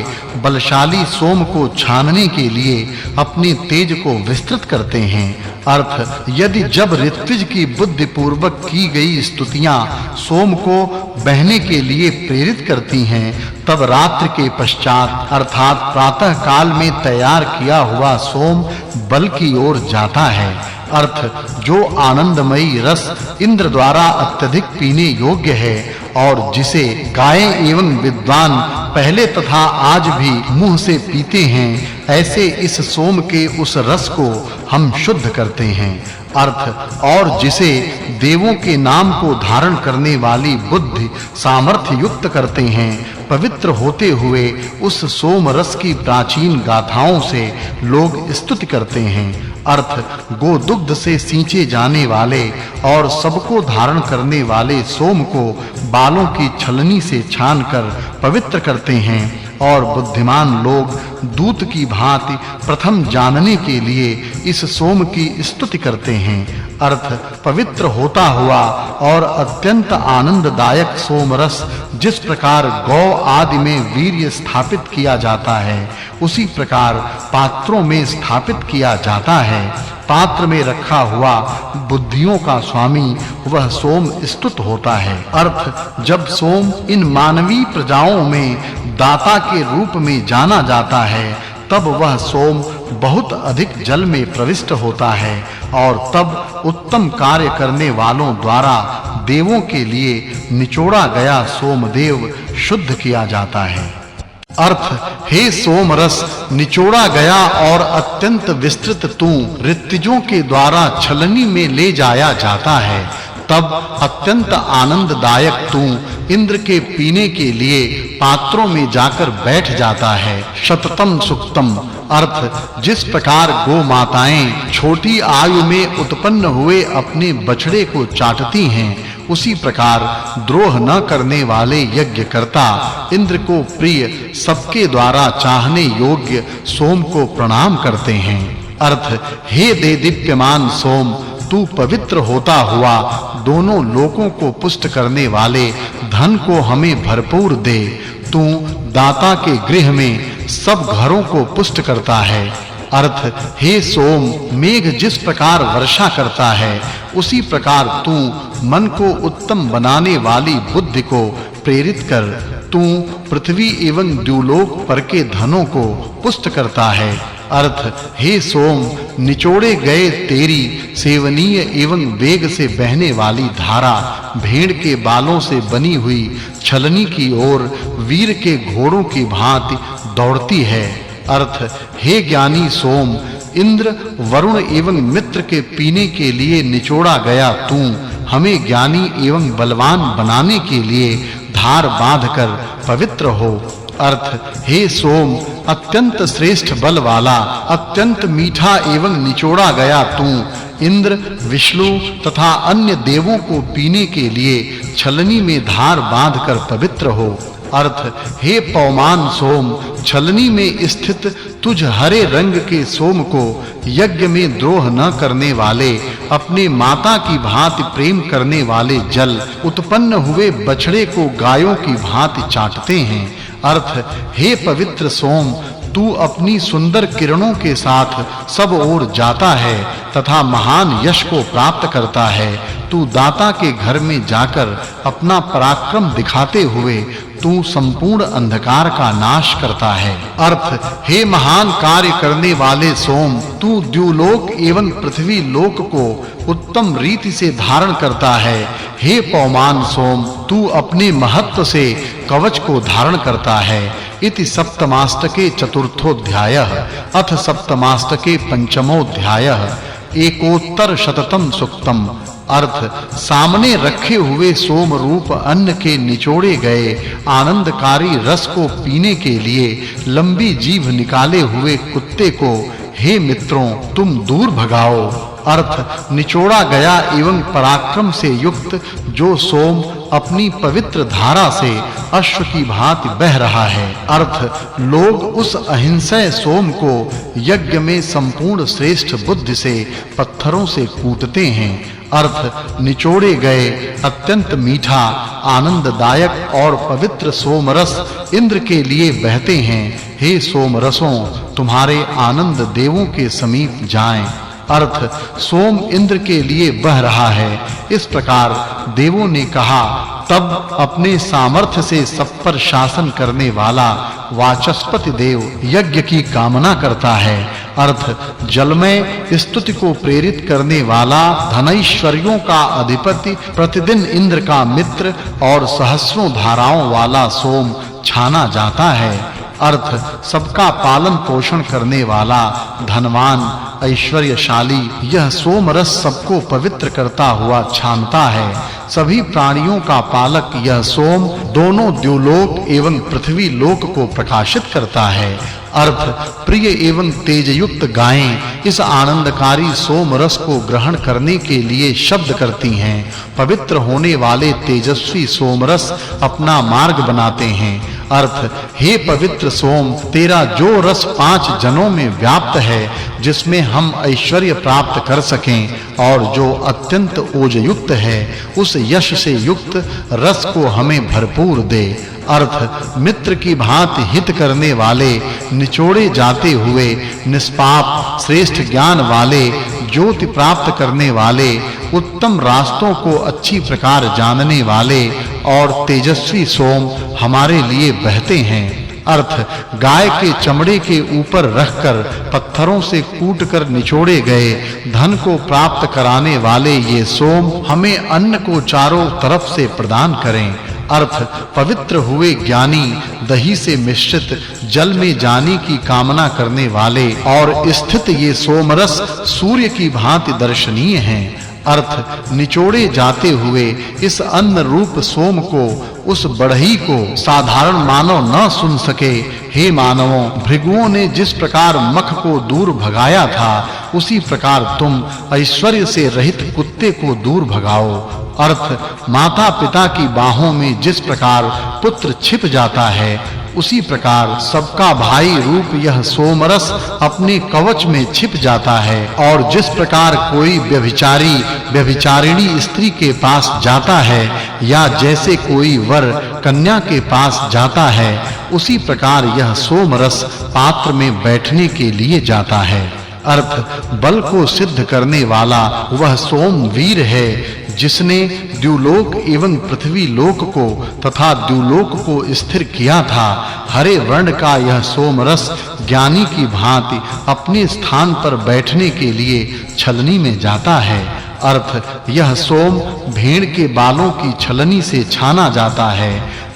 बलशाली सोम को छानने के लिए अपने तेज को विस्तृत करते हैं। अर्थ यदि जब ऋत्विज की बुद्धि पूर्वक की गई स्तुतियां सोम को बहने के लिए प्रेरित करती हैं, तब रात्रि के पश्चात अर्थात प्रातः काल में तैयार किया हुआ सोम बल की ओर जाता है। अर्थ जो आनंदमयी रस इंद्र द्वारा अत्यधिक पीने योग्य है और जिसे गायें एवं विद्वान पहले तथा आज भी मुंह से पीते हैं, ऐसे इस सोम के उस रस को हम शुद्ध करते हैं। अर्थ और जिसे देवों के नाम को धारण करने वाली बुद्धि सामर्थ्य युक्त करते हैं, पवित्र होते हुए उस सोम रस की प्राचीन गाथाओं से लोग स्तुति करते हैं। अर्थ गोदुग्ध से सींचे जाने वाले और सबको धारण करने वाले सोम को बालों की छलनी से छानकर पवित्र करते हैं और बुद्धिमान लोग दूत की भांति प्रथम जानने के लिए इस सोम की स्तुति करते हैं। अर्थ पवित्र होता हुआ और अत्यंत आनंददायक सोम रस जिस प्रकार गौ आदि में वीर्य स्थापित किया जाता है, उसी प्रकार पात्रों में स्थापित किया जाता है। पात्र में रखा हुआ बुद्धियों का स्वामी वह सोम स्तुत होता है। अर्थ जब सोम इन मानवीय प्रजाओं में दाता के रूप में जाना जाता है, तब वह सोम बहुत अधिक जल में प्रविष्ट होता है और तब उत्तम कार्य करने वालों द्वारा देवों के लिए निचोड़ा गया सोमदेव शुद्ध किया जाता है। अर्थ हे सोम रस निचोड़ा गया और अत्यंत विस्तृत तू ऋत्विजों के द्वारा छलनी में ले जाया जाता है, तब अत्यंत आनंददायक तू इंद्र के पीने के लिए पात्रों में जाकर बैठ जाता है। शततम सुक्तम अर्थ जिस प्रकार गो माताएं छोटी आयु में उत्पन्न हुए अपने बछड़े को चाटती हैं, उसी प्रकार द्रोह न करने वाले यज्ञकर्ता इंद्र को प्रिय सबके द्वारा चाहने योग्य सोम को प्रणाम करते हैं। अर्थ हे देदीप्यमान सोम, तू पवित्र होता हुआ दोनों लोकों को पुष्ट करने वाले धन को हमें भरपूर दे। तू दाता के गृह में सब घरों को पुष्ट करता है। अर्थ हे सोम, मेघ जिस प्रकार वर्षा करता है, उसी प्रकार तू मन को उत्तम बनाने वाली बुद्धि को प्रेरित कर तू पृथ्वी एवं द्युलोक पर के धनों को पुष्ट करता है। अर्थ हे सोम, निचोड़े गए तेरी सेवनीय एवं वेग से बहने वाली धारा भेड़ के बालों से बनी हुई छलनी की ओर वीर के घोड़ों की भांति दौड़ती है। अर्थ हे ज्ञानी सोम, इंद्र वरुण एवं मित्र के पीने के लिए निचोड़ा गया तू हमें ज्ञानी एवं बलवान बनाने के लिए धार बांधकर पवित्र हो। अर्थ हे सोम, अत्यंत श्रेष्ठ बल वाला अत्यंत मीठा एवं निचोड़ा गया तू इंद्र विष्णु तथा अन्य देवों को पीने के लिए छलनी में धार बांधकर पवित्र हो। अर्थ हे पौमान सोम, छलनी में स्थित तुझ हरे रंग के सोम को यज्ञ में द्रोह न करने वाले अपने माता की भांति प्रेम करने वाले जल उत्पन्न हुए बछड़े को गायों की भांति चाटते हैं। अर्थ हे पवित्र सोम, तू अपनी सुंदर किरणों के साथ सब ओर जाता है तथा महान यश को प्राप्त करता है। तू दाता के घर में जाकर अपना पराक्रम दिखाते हुए तू संपूर्ण अंधकार का नाश करता है। अर्थ हे महान कार्य करने वाले सोम, तू द्युलोक एवं पृथ्वी लोक को उत्तम रीति से धारण करता है। हे पौमान सोम, तू अपने महत्व से कवच को धारण करता है। इति सप्तमाष्टके चतुर्थोऽध्यायः अथ सप्तमाष्टके पंचमोऽध्यायः एकोत्तर शततम सुक्तम। अर्थ सामने रखे हुए सोम रूप अन्न के निचोड़े गए आनंदकारी रस को पीने के लिए लंबी जीभ निकाले हुए कुत्ते को हे मित्रों तुम दूर भगाओ। अर्थ निचोड़ा गया एवं पराक्रम से युक्त जो सोम अपनी पवित्र धारा से अश्व की भांति बह रहा है। अर्थ लोग उस अहिंसय सोम को यज्ञ में संपूर्ण श्रेष्ठ बुद्धि से पत्थरों से कूटते हैं। अर्थ निचोड़े गए अत्यंत मीठा आनंददायक और पवित्र सोमरस इंद्र के लिए बहते हैं। हे सोमरसों, तुम्हारे आनंद देवों के समीप जाएं। अर्थ सोम इंद्र के लिए बह रहा है। इस प्रकार देवों ने कहा। तब अपने सामर्थ्य से सब पर शासन करने वाला वाचस्पति देव यज्ञ की कामना करता है। अर्थ जलमय स्तुति को प्रेरित करने वाला धनैश्वर्यों का अधिपति प्रतिदिन इंद्र का मित्र और सहस्रों धाराओं वाला सोम छाना जाता है। अर्थ सबका पालन पोषण करने वाला धनवान ऐश्वर्यशाली यह सोमरस सबको पवित्र करता हुआ छानता है। सभी प्राणियों का पालक यह सोम दोनों द्युलोक एवं पृथ्वी लोक को प्रकाशित करता है। अर्थ प्रिय एवं तेजयुक्त गायें इस आनंदकारी सोम रस को ग्रहण करने के लिए शब्द करती हैं। पवित्र होने वाले तेजस्वी सोम रस अपना मार्ग बनाते हैं। अर्थ हे पवित्र सोम, तेरा जो रस 5 जनों में व्याप्त है, जिसमें हम ऐश्वर्य प्राप्त कर सकें और जो अत्यंत ओजयुक्त है, उस यश से युक्त रस को हमें भरपूर दे। अर्थ मित्र की भांति हित करने वाले, निचोड़े जाते हुए निष्पाप श्रेष्ठ ज्ञान वाले, ज्योति प्राप्त करने वाले, उत्तम रास्तों को अच्छी प्रकार जानने वाले और तेजस्वी सोम हमारे लिए बहते हैं। अर्थ गाय के चमड़े के ऊपर रखकर पत्थरों से कूटकर निचोड़े गए धन को प्राप्त कराने वाले ये सोम हमें अन्न को चारों तरफ से प्रदान करें। अर्थ पवित्र हुए ज्ञानी दही से मिश्रित जल में जाने की कामना करने वाले और स्थित ये सोमरस सूर्य की भांति दर्शनीय हैं। अर्थ निचोड़े जाते हुए इस अन्न रूप सोम को, उस बढ़ई को साधारण मानव न सुन सके। हे मानवों, भृगुओं ने जिस प्रकार मख को दूर भगाया था, उसी प्रकार तुम ऐश्वर्य से रहित कुत्ते को दूर भगाओ। अर्थ माता पिता की बाहों में जिस प्रकार पुत्र छिप जाता है, उसी प्रकार सबका भाई रूप यह सोमरस अपने कवच में छिप जाता है। और जिस प्रकार कोई व्यभिचारी व्यभिचारिणी स्त्री के पास जाता है, या जैसे कोई वर कन्या के पास जाता है, उसी प्रकार यह सोमरस पात्र में बैठने के लिए जाता है। अर्थ बल को सिद्ध करने वाला वह सोम वीर है, जिसने द्युलोक एवं पृथ्वी लोक को तथा द्युलोक को स्थिर किया था। हरे वर्ण का यह सोमरस ज्ञानी की भांति अपने स्थान पर बैठने के लिए छलनी में जाता है। अर्थ यह सोम भेड़ के बालों की छलनी से छाना जाता है।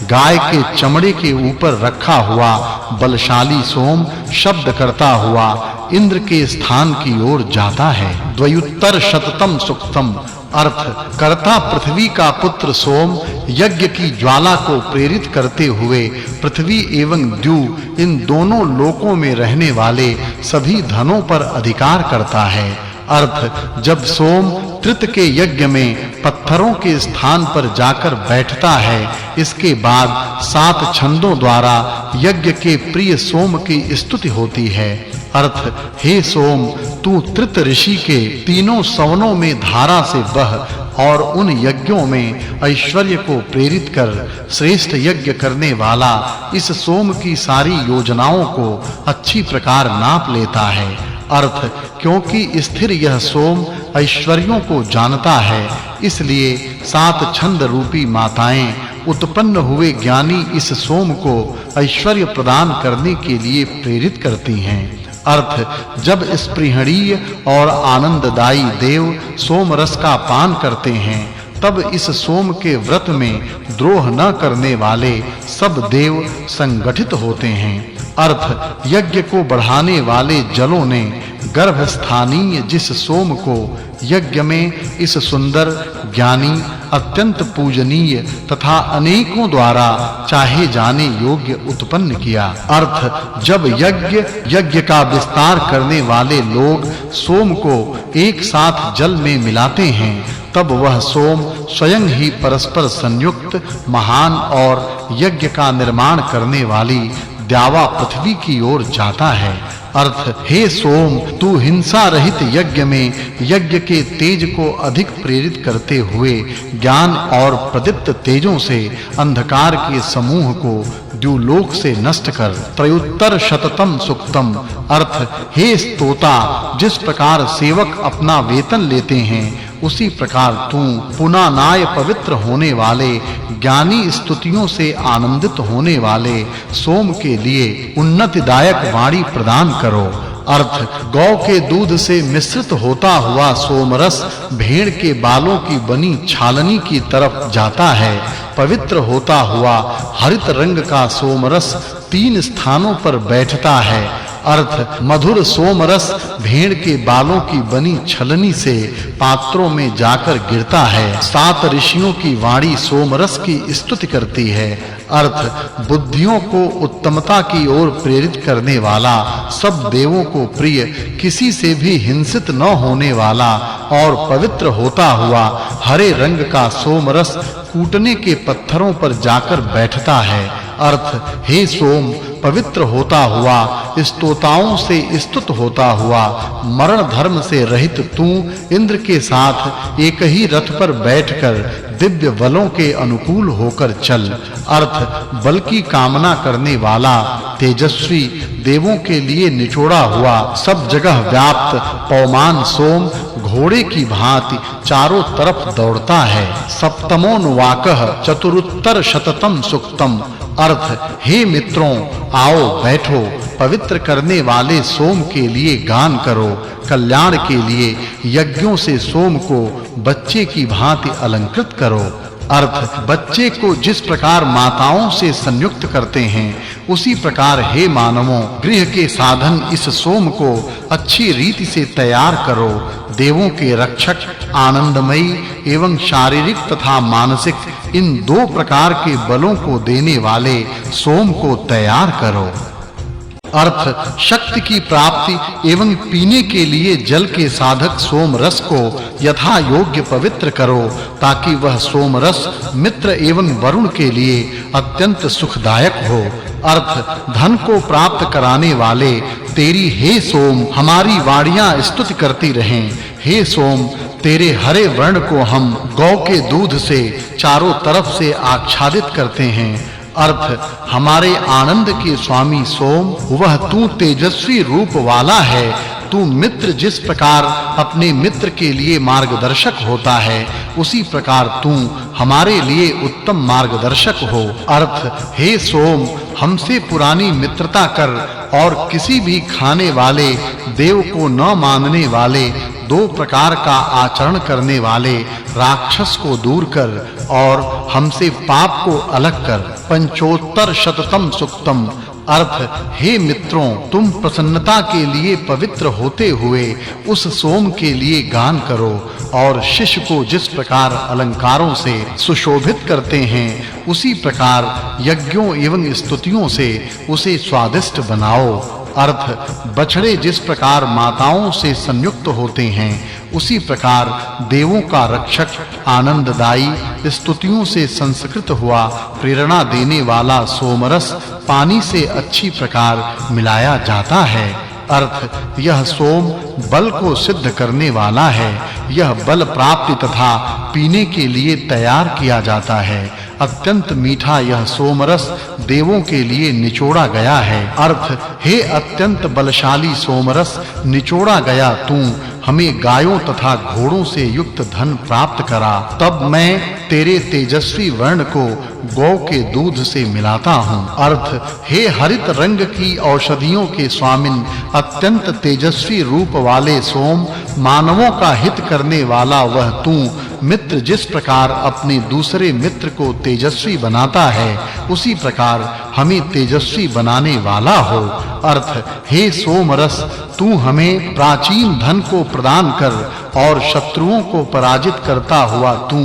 गाय के चमड़े के ऊपर रखा हुआ बलशाली सोम शब्द करता हुआ इंद्र के स्थान की ओर जाता है। द्वयुत्तर शततम सुक्तम। अर्थ कर्ता पृथ्वी का पुत्र सोम यज्ञ की ज्वाला को प्रेरित करते हुए पृथ्वी एवं द्यु इन दोनों लोकों में रहने वाले सभी धनों पर अधिकार करता है। अर्थ जब सोम त्रित के यज्ञ में पत्थरों के स्थान पर जाकर बैठता है, इसके बाद 7 छंदों द्वारा यज्ञ के प्रिय सोम की स्तुति होती है। अर्थ हे सोम, तू त्रित ऋषि के तीनों सवनों में धारा से बह और उन यज्ञों में ऐश्वर्य को प्रेरित कर श्रेष्ठ यज्ञ करने वाला इस सोम की सारी योजनाओं को अच्छी प्रकार नाप लेता है। अर्थ क्योंकि स्थिर यह सोम ऐश्वर्यों को जानता है, इसलिए 7 छंद रूपी माताएं उत्पन्न हुए ज्ञानी इस सोम को ऐश्वर्य प्रदान करने के लिए प्रेरित करती हैं। अर्थ जब स्पृहणीय और आनंददायी देव सोम रस का पान करते हैं, तब इस सोम के व्रत में द्रोह न करने वाले सब देव संगठित होते हैं। अर्थ यज्ञ को बढ़ाने वाले जलों ने गर्भस्थानीय जिस सोम को यज्ञ में इस सुंदर ज्ञानी अत्यंत पूजनीय तथा अनेकों द्वारा चाहे जाने योग्य उत्पन्न किया। अर्थ जब यज्ञ का विस्तार करने वाले लोग सोम को एक साथ जल में मिलाते हैं तब वह सोम स्वयं ही परस्पर संयुक्त महान और यज्ञ का निर्माण करने वाली द्यावा पृथ्वी की ओर जाता है। अर्थ हे सोम तू हिंसा रहित यज्ञ में यज्ञ के तेज को अधिक प्रेरित करते हुए ज्ञान और प्रदीप्त तेजों से अंधकार के समूह को द्युलोक से नष्ट कर। त्रयोत्तर शततम सुक्तम अर्थ हे स्तोता जिस प्रकार सेवक अपना वेतन लेते हैं उसी प्रकार तू पुनानाय पवित्र होने वाले ज्ञानी स्तुतियों से आनंदित होने वाले सोम के लिए उन्नतिदायक वाणी प्रदान करो। अर्थ गौ के दूध से मिश्रित होता हुआ सोमरस भेड़ के बालों की बनी छालनी की तरफ जाता है। पवित्र होता हुआ हरित रंग का सोमरस 3 स्थानों पर बैठता है। अर्थ मधुर सोमरस भेड़ के बालों की बनी छलनी से पात्रों में जाकर गिरता है। 7 ऋषियों की वाणी सोमरस की स्तुति करती है। अर्थ बुद्धियों को उत्तमता की ओर प्रेरित करने वाला, सब देवों को प्रिय, किसी से भी हिंसित न होने वाला और पवित्र होता हुआ हरे रंग का सोमरस कूटने के पत्थरों पर जाकर बैठता है। अर्थ हे सोम पवित्र होता हुआ स्तोताओं से स्तुत होता हुआ मरण धर्म से रहित तू इंद्र के साथ एक ही रथ पर बैठकर दिव्य बलों के अनुकूल होकर चल। अर्थ बल की कामना करने वाला तेजस्वी देवों के लिए निचोड़ा हुआ सब जगह व्याप्त पौमान सोम घोड़े की भांति चारों तरफ दौड़ता है। सप्तमोनुवाकः चतुरुत्तर शततम सुक्तम अर्थ हे मित्रों आओ बैठो, पवित्र करने वाले सोम के लिए गान करो। कल्याण के लिए यज्ञों से सोम को बच्चे की भांति अलंकृत करो। अर्थ बच्चे को जिस प्रकार माताओं से संयुक्त करते हैं उसी प्रकार हे मानवों गृह के साधन इस सोम को अच्छी रीति से तैयार करो। देवों के रक्षक आनंदमयी एवं शारीरिक तथा मानसिक इन 2 प्रकार के बलों को देने वाले सोम को तैयार करो। अर्थ शक्ति की प्राप्ति एवं पीने के लिए जल के साधक सोम रस को यथा योग्य पवित्र करो ताकि वह सोम रस मित्र एवं वरुण के लिए अत्यंत सुखदायक हो। अर्थ धन को प्राप्त कराने वाले तेरी हे सोम हमारी वाणियां स्तुति करती रहें। हे सोम तेरे हरे वर्ण को हम गौ के दूध से चारों तरफ से आच्छादित करते हैं। अर्थ हमारे आनंद के स्वामी सोम वह तू तेजस्वी रूप वाला है। तू मित्र जिस प्रकार अपने मित्र के लिए मार्गदर्शक होता है उसी प्रकार तू हमारे लिए उत्तम मार्गदर्शक हो। अर्थ हे सोम हमसे पुरानी मित्रता कर और किसी भी खाने वाले देव को न मानने वाले 2 प्रकार का आचरण करने वाले राक्षस को दूर कर और हमसे पाप को अलग कर। पंचोत्तर शततम सुक्तम अर्थ हे मित्रों तुम प्रसन्नता के लिए पवित्र होते हुए उस सोम के लिए गान करो और शिष्य को जिस प्रकार अलंकारों से सुशोभित करते हैं उसी प्रकार यज्ञों एवं स्तुतियों से उसे स्वादिष्ट बनाओ। अर्थ बछड़े जिस प्रकार माताओं से संयुक्त होते हैं उसी प्रकार देवों का रक्षक आनंददायी स्तुतियों से संस्कृत हुआ प्रेरणा देने वाला सोमरस पानी से अच्छी प्रकार मिलाया जाता है। अर्थ यह सोम बल को सिद्ध करने वाला है। यह बल प्राप्ति तथा पीने के लिए तैयार किया जाता है। अत्यंत मीठा यह सोमरस देवों के लिए निचोड़ा गया है। अर्थ हे अत्यंत बलशाली सोमरस निचोड़ा गया तू हमें गायों तथा घोड़ों से युक्त धन प्राप्त करा। तब मैं तेरे तेजस्वी वर्ण को गौ के दूध से मिलाता हूँ। अर्थ हे हरित रंग की औषधियों के स्वामिन अत्यंत तेजस्वी रूप वाले सोम मानवों का हित करने वाला वह तू मित्र जिस प्रकार अपने दूसरे मित्र को तेजस्वी बनाता है उसी प्रकार हमें तेजस्वी बनाने वाला हो। अर्थ हे सोमरस तू हमें प्राचीन धन को प्रदान कर और शत्रुओं को पराजित करता हुआ तू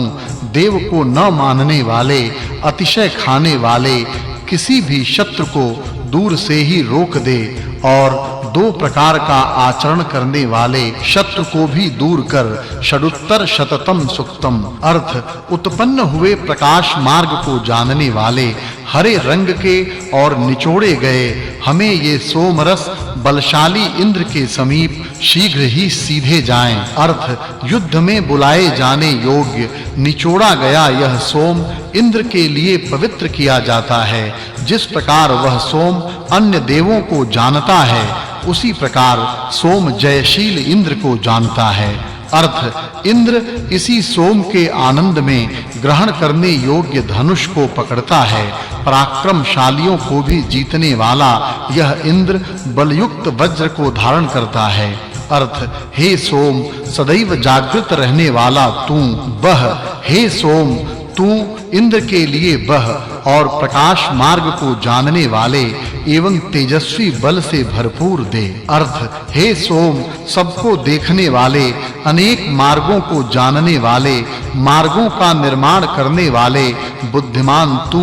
देव को न मानने वाले, अतिशय खाने वाले किसी भी शत्रु को दूर से ही रोक दे और दो प्रकार का आचरण करने वाले शत्रु को भी दूर कर षडुत्तर शततम सुक्तम अर्थ उत्पन्न हुए प्रकाश मार्ग को जानने वाले हरे रंग के और निचोड़े गए हमें ये सोमरस बलशाली इंद्र के समीप शीघ्र ही सीधे जाएं। अर्थ युद्ध में बुलाए जाने योग्य निचोड़ा गया यह सोम इंद्र के लिए पवित्र किया जाता है। जिस प्रकार वह सोम अन्य देवों को जानता है, उसी प्रकार सोम जयशील इंद्र को जानता है। अर्थ इंद्र इसी सोम के आनंद में ग्रहण करने योग्य धनुष को पकड़ता है। पराक्रमशालियों को भी जीतने वाला यह इंद्र बलयुक्त वज्र को धारण करता है। अर्थ हे सोम सदैव जागृत रहने वाला तू बह, हे सोम तू इंद्र के लिए बह और प्रकाश मार्ग को जानने वाले एवं तेजस्वी बल से भरपूर दे। अर्थ हे सोम सबको देखने वाले, अनेक मार्गों को जानने वाले, मार्गों का निर्माण करने वाले बुद्धिमान तू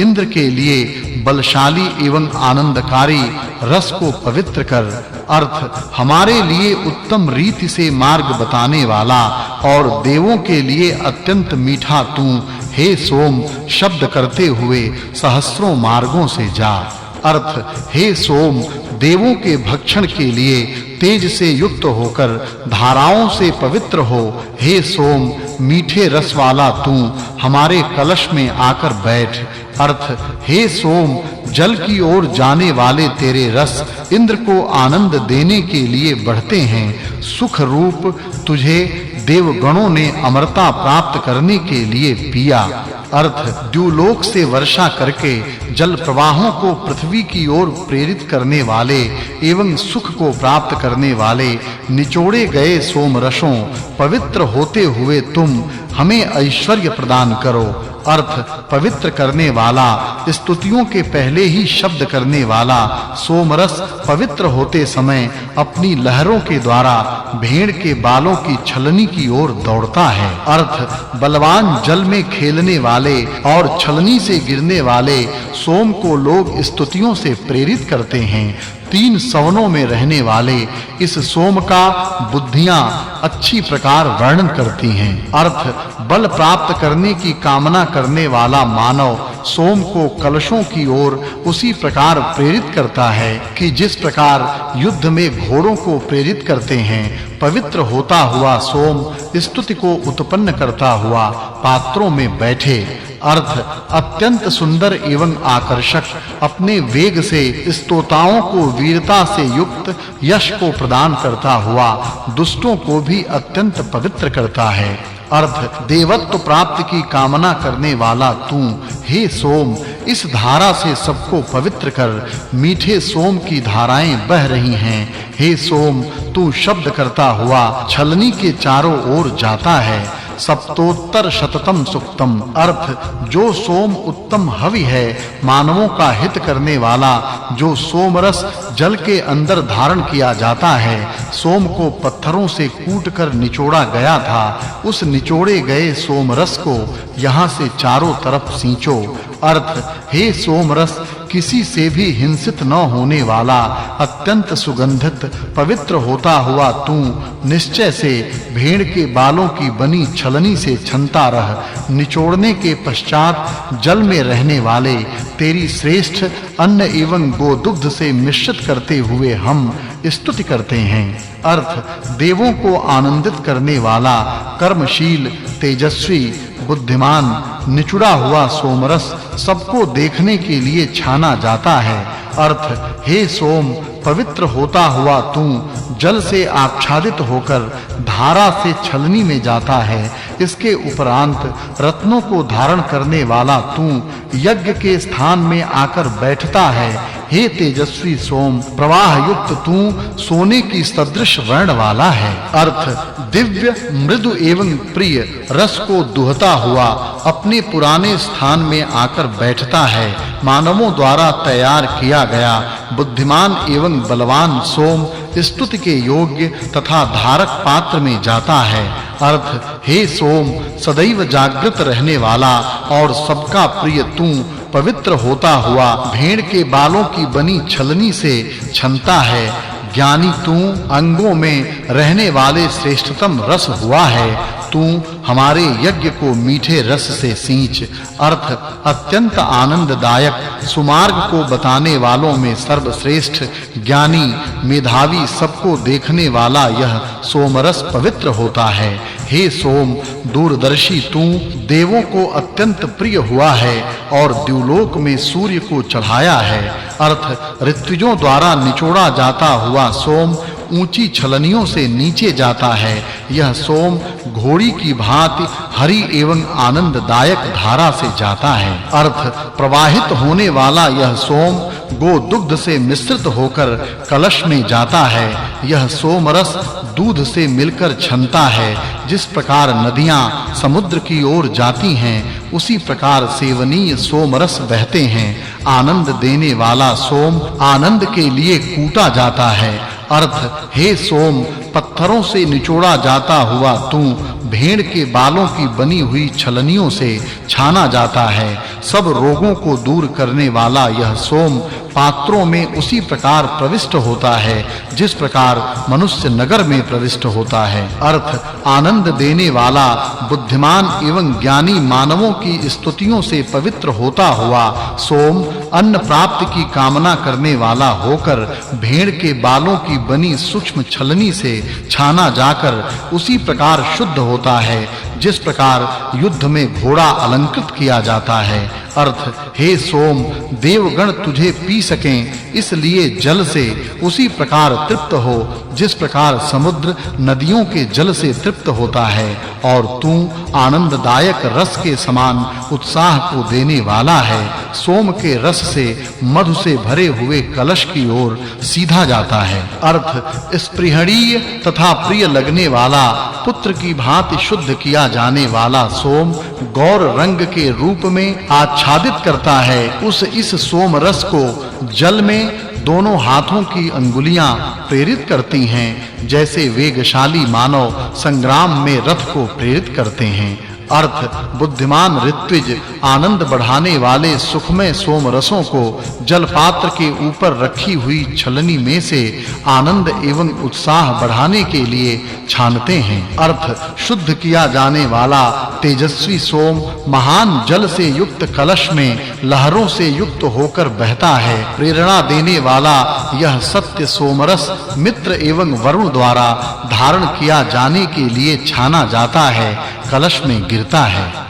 इंद्र के लिए बलशाली एवं आनंदकारी रस को पवित्र कर। अर्थ हमारे लिए उत्तम रीति से मार्ग बताने वाला और देवों के लिए अत्यंत मीठा तू हे सोम शब्द करते हुए सहस्त्रों मार्गों से जा। अर्थ हे सोम देवों के भक्षण के लिए तेज से युक्त होकर धाराओं से पवित्र हो। हे सोम मीठे रस वाला तू हमारे कलश में आकर बैठ। अर्थ हे सोम जल की ओर जाने वाले तेरे रस इंद्र को आनंद देने के लिए बढ़ते हैं। सुख रूप तुझे देवगणों ने अमरता प्राप्त करने के लिए पिया। अर्थ द्युलोक से वर्षा करके जल प्रवाहों को पृथ्वी की ओर प्रेरित करने वाले एवं सुख को प्राप्त करने वाले निचोड़े गए सोम रसों पवित्र होते हुए तुम हमें ऐश्वर्य प्रदान करो। अर्थ पवित्र करने वाला, स्तुतियों के पहले ही शब्द करने वाला सोमरस पवित्र होते समय अपनी लहरों के द्वारा भेड़ के बालों की छलनी की ओर दौड़ता है। अर्थ बलवान जल में खेलने वाले और छलनी से गिरने वाले सोम को लोग स्तुतियों से प्रेरित करते हैं। तीन सवनों में रहने वाले इस सोम का बुद्धियां अच्छी प्रकार वर्णन करती हैं। अर्थ बल प्राप्त करने की कामना करने वाला मानव सोम को कलशों की ओर उसी प्रकार प्रेरित करता है कि जिस प्रकार युद्ध में घोड़ों को प्रेरित करते हैं। पवित्र होता हुआ सोम स्तुति को उत्पन्न करता हुआ पात्रों में बैठे। अर्थ अत्यंत सुंदर एवं आकर्षक अपने वेग से स्तोताओं को वीरता से युक्त यश को प्रदान करता हुआ दुष्टों को भी अत्यंत पवित्र करता है। अर्थ देवत्व प्राप्ति की कामना करने वाला तू हे सोम इस धारा से सबको पवित्र कर। मीठे सोम की धाराएं बह रही हैं। हे सोम तू शब्द करता हुआ छलनी के चारों ओर जाता है। सप्तोत्तर शततम सुक्तम अर्थ जो सोम उत्तम हवि है, मानवों का हित करने वाला, जो सोमरस जल के अंदर धारण किया जाता है। सोम को पत्थरों से कूटकर निचोड़ा गया था। उस निचोड़े गए सोमरस को यहाँ से चारों तरफ सींचो। अर्थ हे सोमरस किसी से भी हिंसित न होने वाला, अत्यंत सुगंधित पवित्र होता हुआ तू निश्चय से भेड़ के बालों की बनी छलनी से छनता रह। निचोड़ने के पश्चात जल में रहने वाले तेरी श्रेष्ठ अन्न एवं गोदुग्ध से मिश्रित करते हुए हम स्तुति करते हैं। अर्थ देवों को आनंदित करने वाला, कर्मशील, तेजस्वी, बुद्धिमान, निचुड़ा हुआ सोमरस सबको देखने के लिए छाना जाता है। अर्थ हे सोम पवित्र होता हुआ तू जल से आच्छादित होकर धारा से छलनी में जाता है। इसके उपरांत रत्नों को धारण करने वाला तू यज्ञ के स्थान में आकर बैठता है। हे तेजस्वी सोम, प्रवाह युक्त तू सोने की सदृश वर्ण वाला है। अर्थ दिव्य, मृदु एवं प्रिय रस को दुहता हुआ अपने पुराने स्थान में आकर बैठता है। मानवों द्वारा तैयार किया गया बुद्धिमान एवं बलवान सोम स्तुति के योग्य तथा धारक पात्र में जाता है। अर्थ हे सोम, सदैव जागृत रहने वाला और सबका प्रिय तू पवित्र होता हुआ भेड़ के बालों की बनी छलनी से छनता है। ज्ञानी तू अंगों में रहने वाले श्रेष्ठतम रस हुआ है। तू हमारे यज्ञ को मीठे रस से सींच। अर्थ अत्यंत आनंददायक सुमार्ग को बताने वालों में सर्वश्रेष्ठ ज्ञानी मेधावी सबको देखने वाला यह सोमरस पवित्र होता है। हे सोम, दूरदर्शी तू देवों को अत्यंत प्रिय हुआ है और द्युलोक में सूर्य को चढ़ाया है। अर्थ ऋत्विजों द्वारा निचोड़ा जाता हुआ सोम ऊंची छलनियों से नीचे जाता है। यह सोम घोड़ी की भांति हरि एवं आनंददायक धारा से जाता है। अर्थ प्रवाहित होने वाला यह सोम गो दुग्ध से मिश्रित होकर कलश में जाता है। यह सोमरस दूध से मिलकर छनता है। जिस प्रकार नदियां समुद्र की ओर जाती हैं, उसी प्रकार सेवनीय सोमरस बहते हैं। आनंद देने वाला सोम आनंद के लिए कूटा जाता है। अर्थ हे सोम, पत्थरों से निचोड़ा जाता हुआ तू भेड़ के बालों की बनी हुई छलनियों से छाना जाता है। सब रोगों को दूर करने वाला यह सोम पात्रों में उसी प्रकार प्रविष्ट होता है जिस प्रकार मनुष्य नगर में प्रविष्ट होता है। अर्थ आनंद देने वाला बुद्धिमान एवं ज्ञानी मानवों की स्तुतियों से पवित्र होता हुआ सोम अन्न प्राप्ति की कामना करने वाला होकर भेड़ के बालों की बनी सूक्ष्म छलनी से छाना जाकर उसी प्रकार शुद्ध होता है जिस प्रकार युद्ध में घोड़ा अलंकृत किया जाता है। अर्थ हे सोम, देवगण तुझे पी सकें इसलिए जल से उसी प्रकार तृप्त हो जिस प्रकार समुद्र नदियों के जल से तृप्त होता है। और तू आनंददायक रस के समान उत्साह को देने वाला है। सोम के रस से मधु से भरे हुए कलश की ओर सीधा जाता है। अर्थ स्पृहणीय तथा प्रिय लगने वाला पुत्र की भांति शुद्ध किया जाने वाला सोम गौर रंग के रूप में आच्छादित करता है। इस सोम रस को जल में दोनों हाथों की अंगुलियां प्रेरित करती हैं, जैसे वेगशाली मानव संग्राम में रथ को प्रेरित करते हैं। अर्थ बुद्धिमान ऋत्विज आनंद बढ़ाने वाले सुखमय सोम रसों को जल पात्र के ऊपर रखी हुई छलनी में से आनंद एवं उत्साह बढ़ाने के लिए छानते हैं। अर्थ शुद्ध किया जाने वाला तेजस्वी सोम महान जल से युक्त कलश में लहरों से युक्त होकर बहता है। प्रेरणा देने वाला यह सत्य सोमरस मित्र एवं वरुण द्वारा धारण किया जाने के लिए छाना जाता है, कलश में गिरता है।